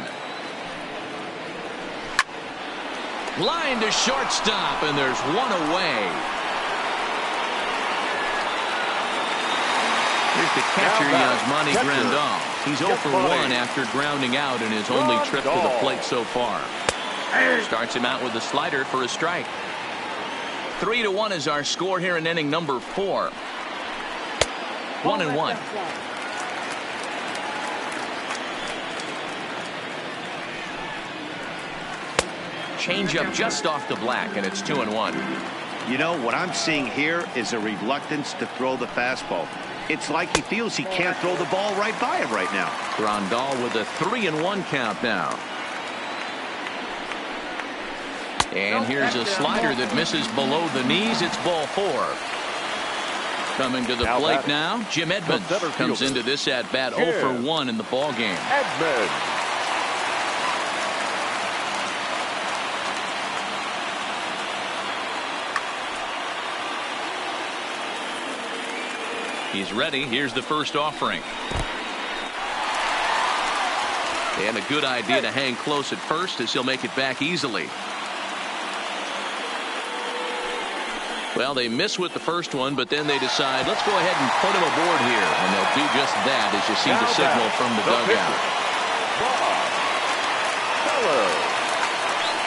Line to shortstop, and there's 1 away. Here's the catcher, Yasmani Grandal. He's 0 for 1 after grounding out in his only trip to the plate so far. Starts him out with a slider for a strike. 3-1 is our score here in inning number 4. 1-1. Change up just off the black, and it's 2-1. You know, what I'm seeing here is a reluctance to throw the fastball. It's like he feels he can't throw the ball right by him right now. Grandal with a 3-1 count now. And here's a slider that misses below the knees. It's ball 4. Coming to the plate now, Jim Edmonds comes into this at bat 0 for 1 in the ball game. Edmonds. He's ready. Here's the first offering. And a good idea to hang close at first as he'll make it back easily. Well, they miss with the first one, but then they decide, let's go ahead and put him aboard here. And they'll do just that as you see the signal from the dugout.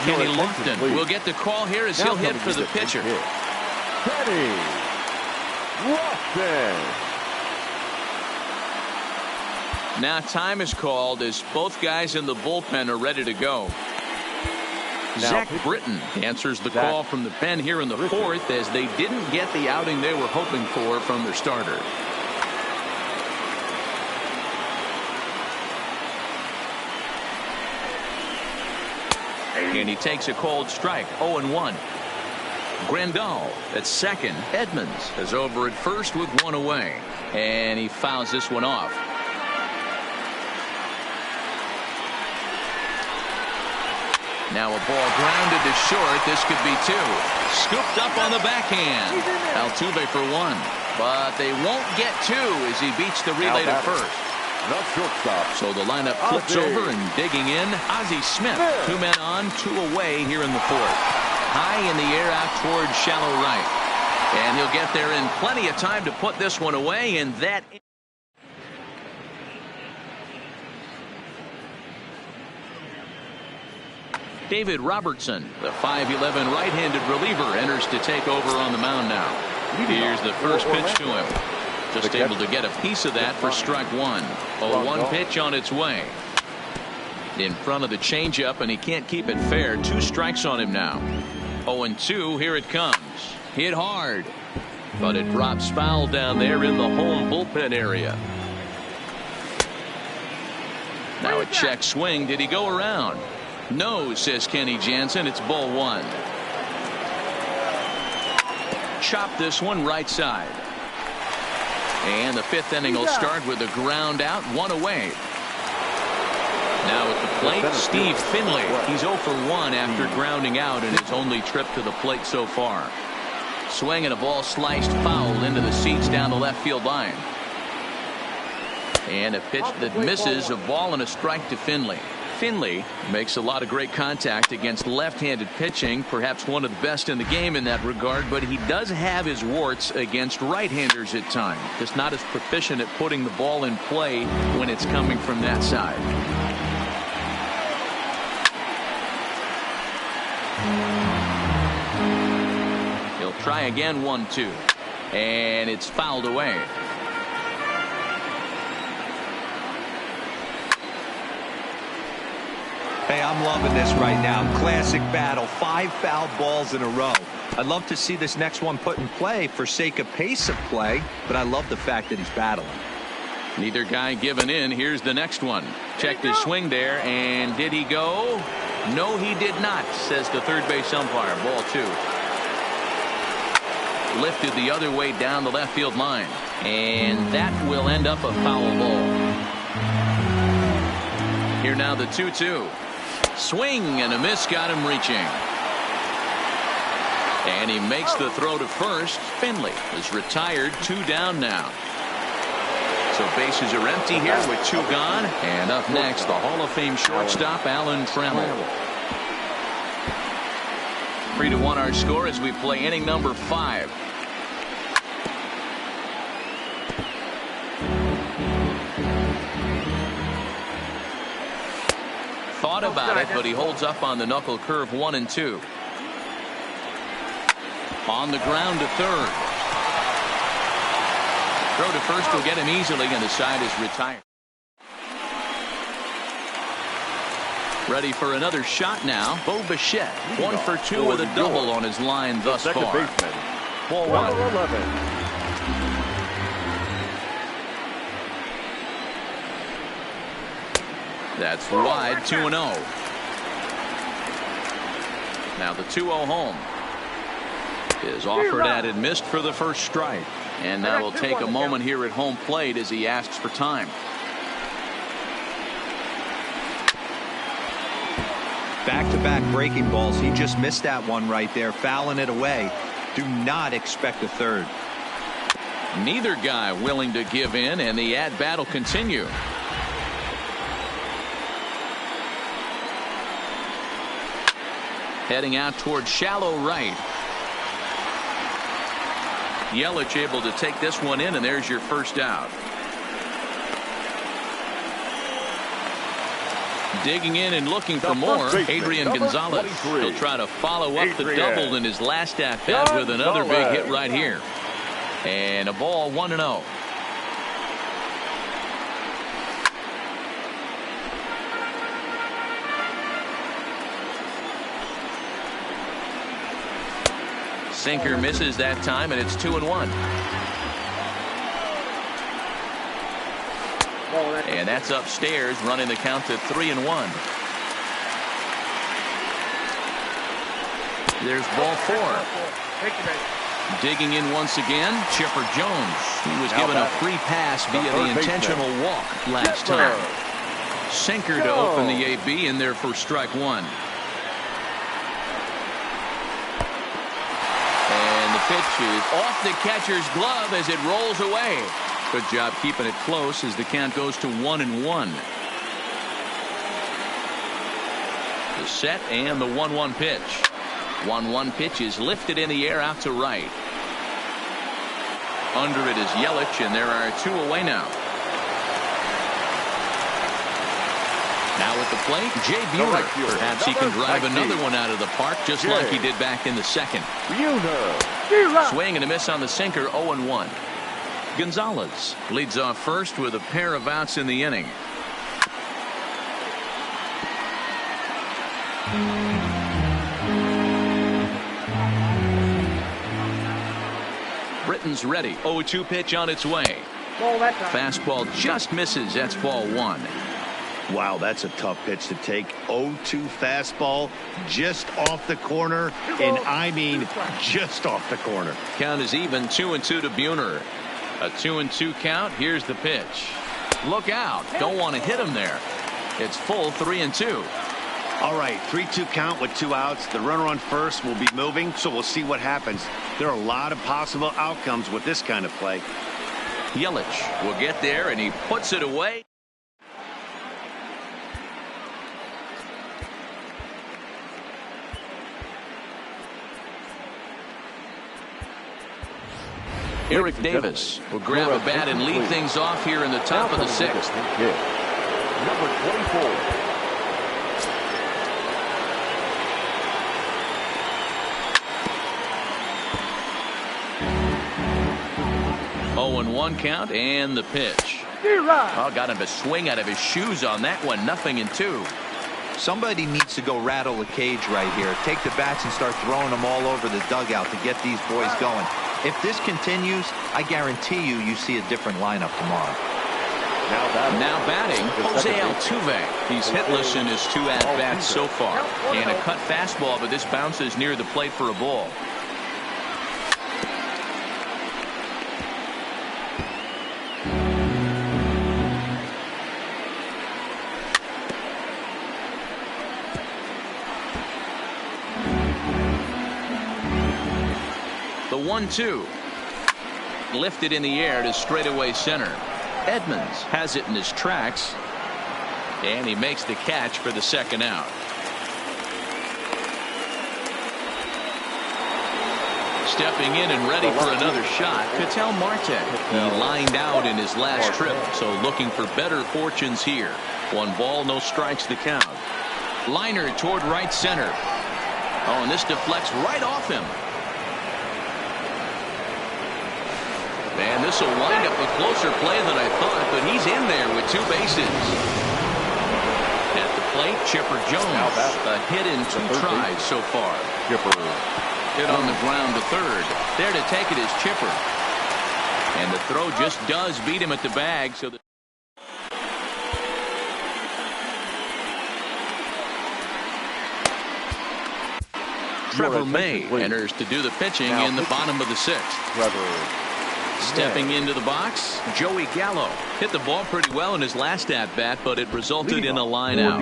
Kenny Lofton will get the call here as he'll hit for the pitcher. Kenny Lofton. Now time is called as both guys in the bullpen are ready to go. Zach Britton answers the call from the pen here in the 4th as they didn't get the outing they were hoping for from their starter. And he takes a cold strike. 0-1. Grandal at second. Edmonds is over at first with 1 away. And he fouls this one off. Now a ball grounded to short. This could be 2. Scooped up on the backhand. Altuve for 1. But they won't get 2 as he beats the relay to first. So the lineup flips over and digging in. Ozzie Smith. 2 men on, 2 away here in the 4th. High in the air out towards shallow right. And he'll get there in plenty of time to put this one away. And that. David Robertson, the 5'11" right-handed reliever, enters to take over on the mound now. Here's the first pitch to him. Just able to get a piece of that for strike 1. A 1 pitch on its way. In front of the changeup, and he can't keep it fair. 2 strikes on him now. 0-2, here it comes. Hit hard. But it drops foul down there in the home bullpen area. Now a check swing. Did he go around? No, says Kenny Jansen. It's ball 1. Chop this one right side. And the 5th inning will start with a ground out, 1 away. Now at the plate, Steve Finley. He's 0 for 1 after grounding out in his only trip to the plate so far. Swing and a ball sliced foul into the seats down the left field line. And a pitch that misses, a ball and a strike to Finley. Finley makes a lot of great contact against left-handed pitching, perhaps one of the best in the game in that regard, but he does have his warts against right-handers at times. Just not as proficient at putting the ball in play when it's coming from that side. He'll try again, 1-2, and it's fouled away. Hey, I'm loving this right now. Classic battle. 5 foul balls in a row. I'd love to see this next one put in play for sake of pace of play, but I love the fact that he's battling. Neither guy giving in. Here's the next one. Checked his swing there, and did he go? No, he did not, says the third base umpire. Ball 2. Lifted the other way down the left field line, and that will end up a foul ball. Here now the 2-2. Swing and a miss, got him reaching. And he makes the throw to first. Finley is retired, 2 down now. So bases are empty here with 2 gone. And up next, the Hall of Fame shortstop, Alan Trammell. 3-1 our score as we play inning number 5. Thought about it, but he holds up on the knuckle curve. 1-2. On the ground to third. Throw to first will get him easily, and the side is retired. Ready for another shot now. Bo Bichette, 1 for 2 with a double on his line thus far. Ball 1. That's wide, 2-0. Now the 2-0 home is offered at and missed for the first strike. And now will take a moment here at home plate as he asks for time. Back-to-back breaking balls. He just missed that one right there, fouling it away. Do not expect a third. Neither guy willing to give in, and the at-bat will continue. Heading out towards shallow right. Yelich able to take this one in, and there's your first out. Digging in and looking for more, Adrian Gonzalez. He'll try to follow up the double in his last at-bat with another big hit right here. And a ball, 1-0. Sinker misses that time, and it's 2-1. And that's upstairs, running the count to 3-1. There's ball 4. Digging in once again, Chipper Jones. He was given a free pass via the intentional walk last time. Sinker to open the AB in there for strike 1. Pitch is off the catcher's glove as it rolls away. Good job keeping it close as the count goes to 1-1. The set and the 1-1 pitch. 1-1 pitch is lifted in the air out to right. Under it is Yelich, and there are 2 away now. Now at the plate, Jay Buhner. Perhaps he can drive another one out of the park just like he did back in the second. Swing and a miss on the sinker, 0-1. Gonzalez leads off first with a pair of outs in the inning. Britton's ready. 0-2 pitch on its way. Fastball just misses. That's ball 1. Wow, that's a tough pitch to take. 0-2 fastball just off the corner, and I mean just off the corner. Count is even, 2-2 to Buhner. A 2-2 count. Here's the pitch. Look out. Don't want to hit him there. It's full, 3-2. All right, 3-2 count with 2 outs. The runner on first will be moving, so we'll see what happens. There are a lot of possible outcomes with this kind of play. Yelich will get there, and he puts it away. Eric Davis will grab a bat and lead things off here in the top of the 6th. Number 24. 0-1 count and the pitch. Oh, got him to swing out of his shoes on that one. 0-2. Somebody needs to go rattle the cage right here. Take the bats and start throwing them all over the dugout to get these boys going. If this continues, I guarantee you see a different lineup tomorrow. Now batting, Jose Altuve. He's hitless in his 2 at-bats so far. And a cut fastball, but this bounces near the plate for a ball. The 1-2. Lifted in the air to straightaway center. Edmonds has it in his tracks. And he makes the catch for the 2nd out. Stepping in and ready for another shot, Ketel Marte. He lined out in his last trip, so looking for better fortunes here. 1 ball, no strikes to count. Liner toward right center. Oh, and this deflects right off him. And this will wind up a closer play than I thought, but he's in there with 2 bases. At the plate, Chipper Jones. A hit in 2 tries so far. Chipper. Hit on the ground to third. There to take it is Chipper. And the throw just does beat him at the bag. So the Trevor May enters to do the pitching in the bottom of the 6th. Stepping into the box, Joey Gallo. Hit the ball pretty well in his last at-bat, but it resulted in a line out.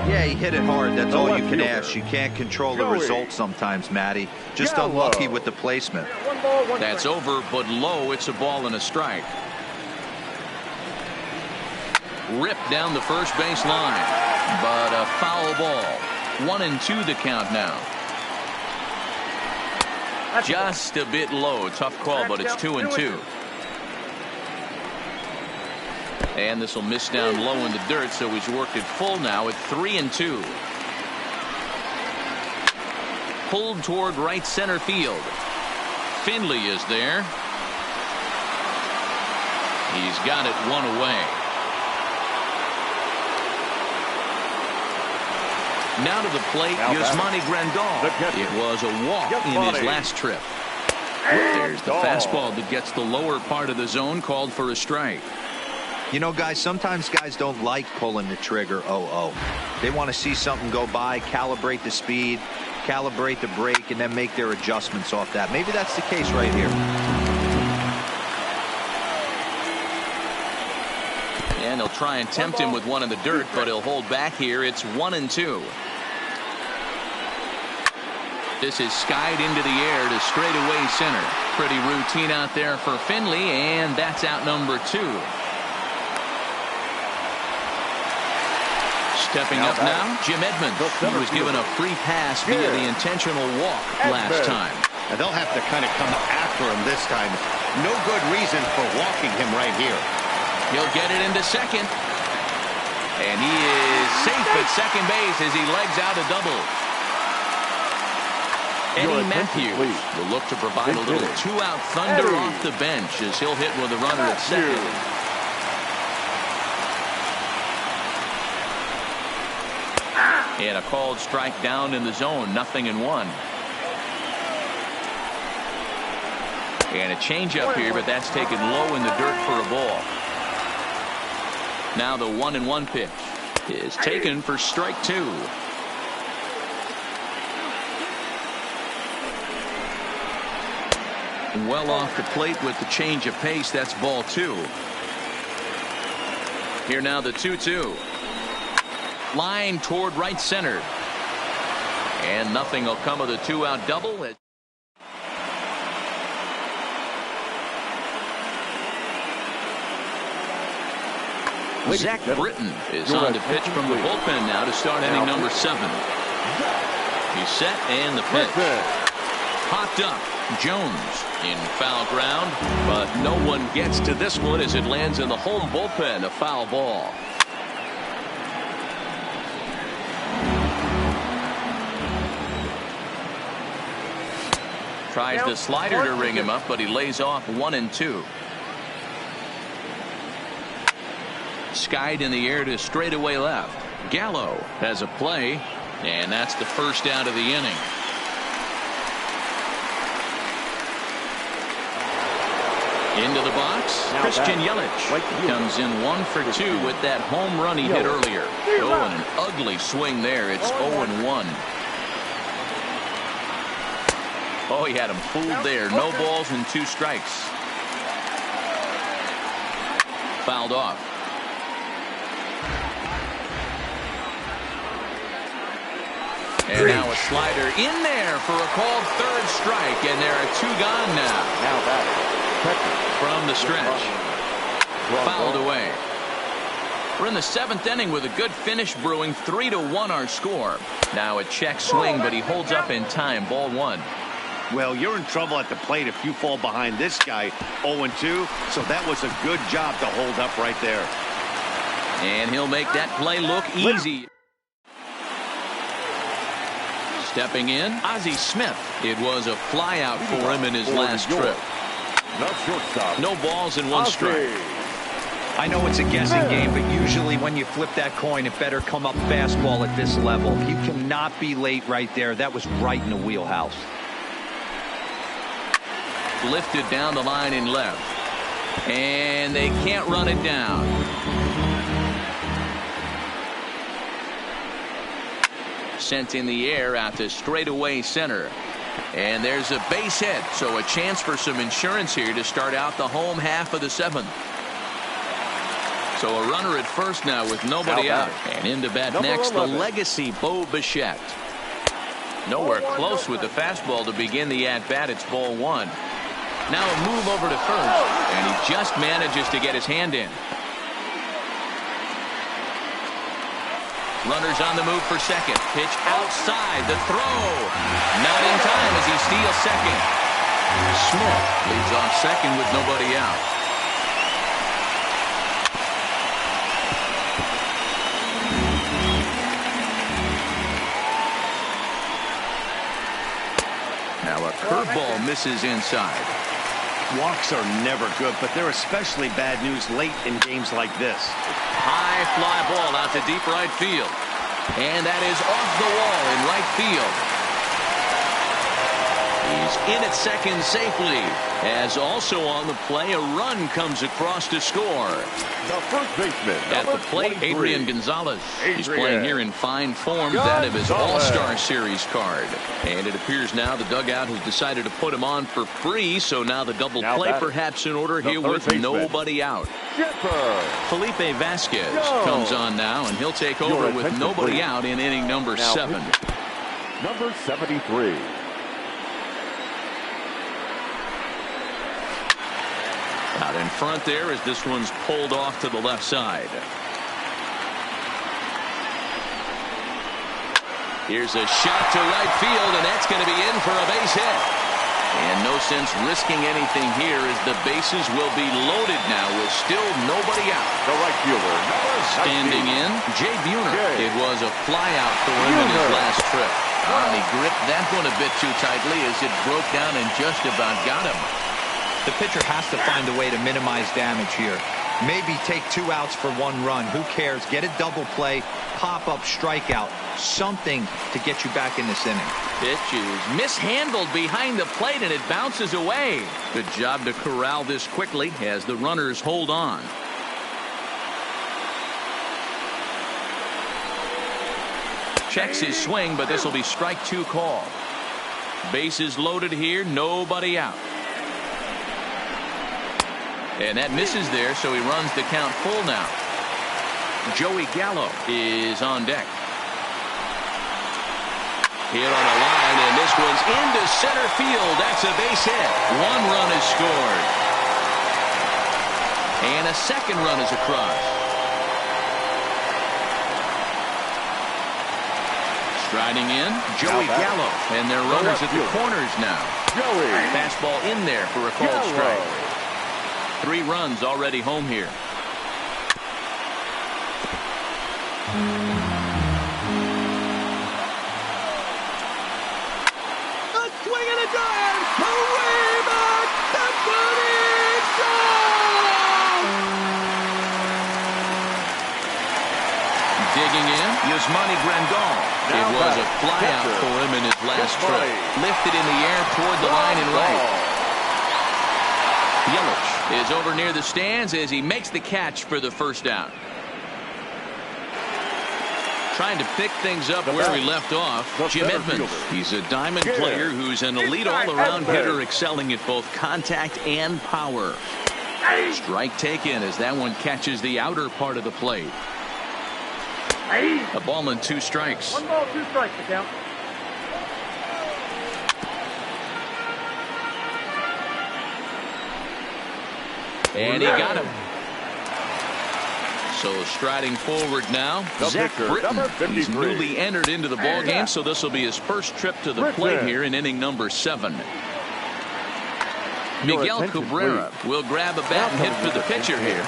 Yeah, he hit it hard. That's all you can ask. You can't control the result sometimes, Matty. Just unlucky with the placement. That's over, but low. It's a ball and a strike. Ripped down the first base line, but a foul ball. 1-2 the count now. Just a bit low. Tough call, but it's 2-2. And this will miss down low in the dirt, so he's worked it full now at 3-2. Pulled toward right center field. Finley is there. He's got it 1 away. Now to the plate, Yasmani Grandal. It was a walk in his last trip. There's the fastball that gets the lower part of the zone, called for a strike. You know, guys, sometimes guys don't like pulling the trigger 0-0. They want to see something go by, calibrate the speed, calibrate the brake, and then make their adjustments off that. Maybe that's the case right here. And they'll try and tempt him with one in the dirt, but he'll hold back here. It's 1-2. This is skied into the air to straightaway center. Pretty routine out there for Finley, and that's out number 2. Stepping up now, Jim Edmonds. He was given a free pass via the intentional walk last time. And they'll have to kind of come after him this time. No good reason for walking him right here. He'll get it into second. And he is safe at second base as he legs out a double. Eddie Matthews will look to provide a little 2-out thunder off the bench as he'll hit with a runner at second. And a called strike down in the zone. 0-1. And a changeup here, but that's taken low in the dirt for a ball. Now the 1-1 pitch is taken for strike 2. Well off the plate with the change of pace. That's ball 2. Here now the 2-2. Line toward right center. And nothing will come of the 2-out double. Zach Britton is on to pitch from the bullpen now to start inning number 7. He's set and the pitch. Popped up. Jones in foul ground, but no one gets to this one as it lands in the home bullpen. A foul ball. Tries the slider to ring him up, but he lays off 1-2. Skied in the air to straightaway left. Gallo has a play, and that's the first out of the inning. Into the box, Christian Yelich comes in 1 for 2 with that home run he hit earlier. Oh, and an ugly swing there. It's 0-1. Oh, he had him fooled there. No balls and 2 strikes. Fouled off. And now a slider in there for a called 3rd strike, and there are 2 gone now. Now batting from the stretch. Fouled away. We're in the 7th inning with a good finish brewing. 3-1 our score. Now a check swing, but he holds up in time. Ball 1. Well, you're in trouble at the plate if you fall behind this guy 0-2, so that was a good job to hold up right there. And he'll make that play look easy. Stepping in, Ozzie Smith. It was a flyout for him in his last trip. No balls and 1 strike. I know it's a guessing game, but usually when you flip that coin, it better come up fastball at this level. You cannot be late right there. That was right in the wheelhouse. Lifted down the line in left. And they can't run it down. Sent in the air out to straightaway center. And there's a base hit, so a chance for some insurance here to start out the home half of the 7th. So a runner at first now with nobody out. And into bat next, the legacy Bo Bichette. Nowhere close with the fastball to begin the at-bat. It's ball 1. Now a move over to first, and he just manages to get his hand in. Runners on the move for second. Pitch outside. The throw. Not in time as he steals second. Smith leads off second with nobody out. Now a curveball misses inside. Walks are never good, but they're especially bad news late in games like this. High fly ball out to deep right field. And that is off the wall in right field. He's in at second safely. As also on the play, a run comes across to score. The first baseman at the plate, Adrian Gonzalez. He's playing here in fine form, that of his All-Star Series card. And it appears now the dugout has decided to put him on for free, so now the double play perhaps in order here with nobody out. Felipe Vasquez comes on now, and he'll take over with nobody out in inning number 7. Number 73. Out in front there as this one's pulled off to the left side. Here's a shot to right field, and that's going to be in for a base hit. And no sense risking anything here as the bases will be loaded now with still nobody out. The right fielder, standing in, Jay Buhner. It was a flyout for him in his last trip. And he gripped that one a bit too tightly as it broke down and just about got him. The pitcher has to find a way to minimize damage here. Maybe take 2 outs for 1 run. Who cares? Get a double play, pop-up strikeout, something to get you back in this inning. Pitch is mishandled behind the plate, and it bounces away. Good job to corral this quickly as the runners hold on. Checks his swing, but this will be strike 2 call. Bases loaded here, nobody out. And that misses there, so he runs the count full now. Joey Gallo is on deck. Hit on the line, and this one's into center field. That's a base hit. 1 run is scored. And a second run is across. Striding in, Joey Gallo. And their runners at the corners now. Fastball in there for a called strike. 3 runs already home here. A swing and a drive. Away back. That's what it's all. Digging in, Yasmani Grandal. It was a flyout for him in his last trip. Lifted in the air toward the line and right. Yelich is over near the stands as he makes the catch for the first down. Trying to pick things up where we left off, Jim Edmonds. He's a diamond player who's an elite all-around hitter, excelling at both contact and power. Strike taken as that one catches the outer part of the plate. A ball and 2 strikes. 1 ball, 2 strikes to count. And he got him. So striding forward now, Zach Britton. He's newly entered into the ball game, so this will be his first trip to the plate here in inning number 7. Miguel Cabrera will grab a bat and hit for the pitcher here.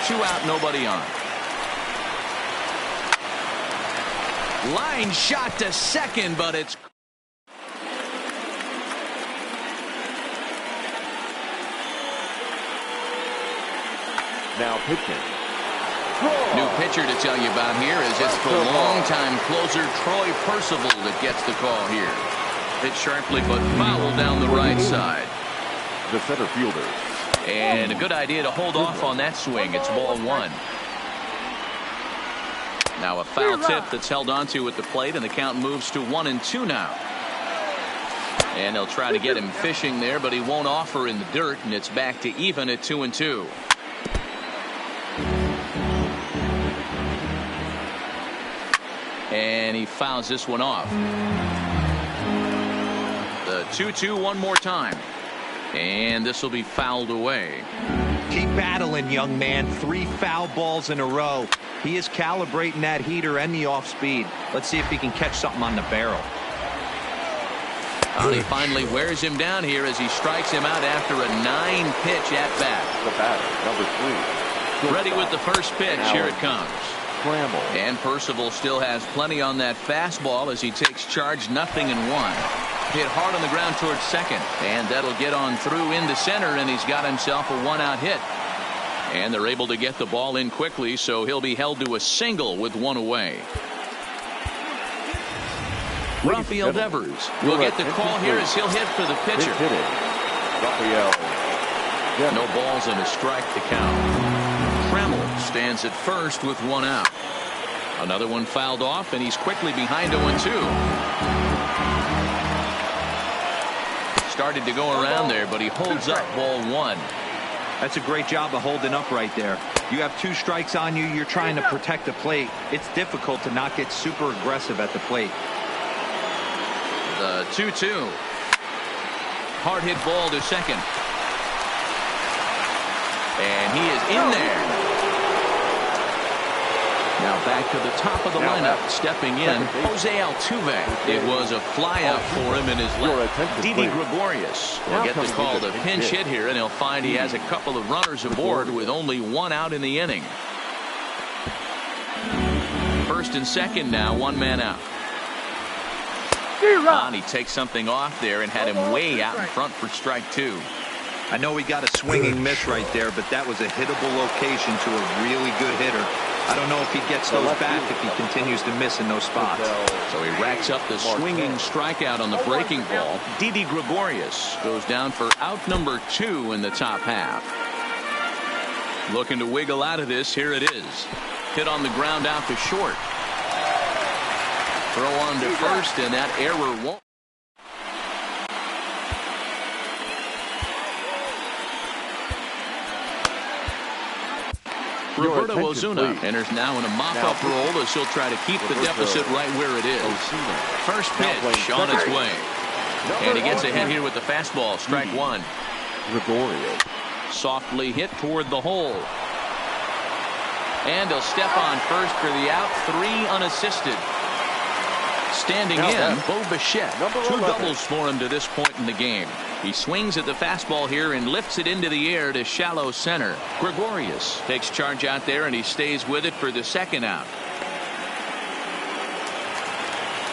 2 out, nobody on. Line shot to second, but it's now pitching. new pitcher to tell you about here is it's the longtime closer Troy Percival that gets the call here. Hit sharply but foul down the right side. The center fielder. And a good idea to hold off on that swing. It's ball 1. Now a foul tip that's held onto at the plate, and the count moves to 1-2 now. And they'll try to get him fishing there, but he won't offer in the dirt, and it's back to even at 2-2. And he fouls this one off. The 2-2 one more time. And this will be fouled away. Keep battling, young man. 3 foul balls in a row. He is calibrating that heater and the off speed. Let's see if he can catch something on the barrel. And he finally wears him down here as he strikes him out after a 9-pitch at bat. The batter, number 3. Ready with the first pitch. Here it comes. Scramble. And Percival still has plenty on that fastball as he takes charge, 0-1. Hit hard on the ground towards second, and that'll get on through into center, and he's got himself a 1-out hit. And they're able to get the ball in quickly, so he'll be held to a single with 1 away. Rafael Devers will get the call here as he'll hit for the pitcher. No balls and a strike to count. Trammell stands at first with 1 out. Another one fouled off, and he's quickly behind 0-2. Started to go around there, but he holds up ball 1. That's a great job of holding up right there. You have 2 strikes on you. You're trying to protect the plate. It's difficult to not get super aggressive at the plate. The 2-2. Hard hit ball to second. And he is in there. Now back to the top of the lineup. Stepping in, Jose Altuve. It was a flyout for him in his left. Didi Gregorius will get the call. The pinch hit here, and he'll find he has a couple of runners aboard with only 1 out in the inning. First and second now, 1 man out. And he takes something off there and had him way out in front for strike 2. I know he got a swinging miss right there, but that was a hittable location to a really good hitter. I don't know if he gets those back if he continues to miss in those spots. So he racks up the swinging strikeout on the breaking ball. Didi Gregorius goes down for out number 2 in the top half. Looking to wiggle out of this. Here it is. Hit on the ground out to short. Throw on to first, and that error won't. Roberto Ozuna enters now in a mop-up role as he'll try to keep the deficit right where it is. First pitch on its way. And he gets ahead here with the fastball. Strike one. Gregorio. Softly hit toward the hole. And he'll step on first for the out. 3 unassisted. Standing in, Bo Bichette. 2 doubles for him to this point in the game. He swings at the fastball here and lifts it into the air to shallow center. Gregorius takes charge out there, and he stays with it for the second out.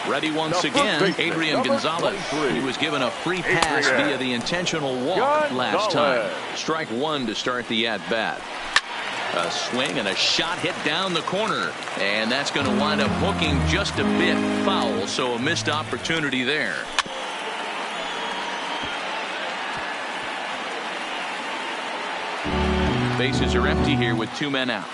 Ready once again, Adrian Gonzalez. He was given a free pass via the intentional walk last time. Strike one to start the at-bat. A swing and a shot hit down the corner. And that's going to wind up hooking just a bit foul, so a missed opportunity there. Bases are empty here with 2 men out.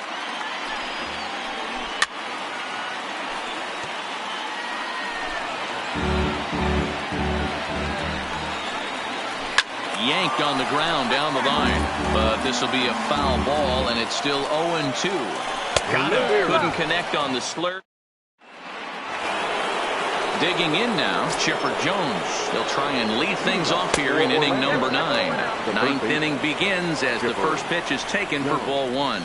Yanked on the ground down the line, but this will be a foul ball, and it's still 0-2. Got him. Couldn't connect on the slurp. Digging in now, Chipper Jones. They'll try and lead things off here in inning number 9. 9th inning begins as the first pitch is taken for ball 1.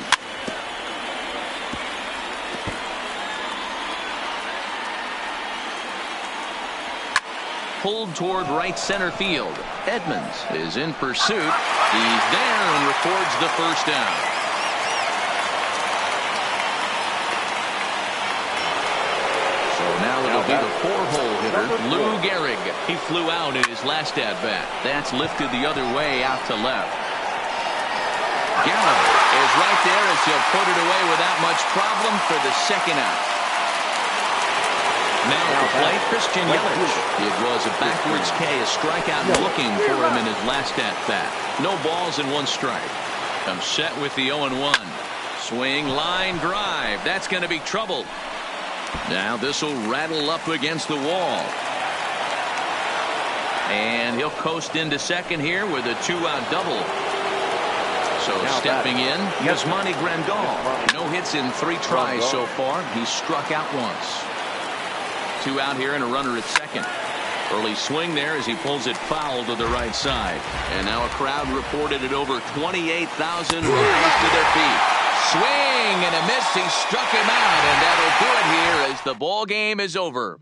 Pulled toward right center field. Edmonds is in pursuit. He's there and records the first down. So now it'll be the 4-hole hitter, Lou Gehrig. He flew out in his last at-bat. That's lifted the other way out to left. Gehrig is right there as he'll put it away without much problem for the second out. Now to play, Christian Yelich. It was a backwards K, a strikeout looking for him in his last at-bat. No balls and 1 strike. I'm set with the 0-1. Swing, line, drive. That's going to be trouble. Now this will rattle up against the wall. And he'll coast into second here with a 2-out double. So stepping in, Yasmani Grandal. No hits in 3 tries so far. He's struck out once. 2 out here and a runner at second. Early swing there as he pulls it foul to the right side. And now a crowd reported at over 28,000 rise to their feet. Swing and a miss. He struck him out, and that'll do it here as the ball game is over.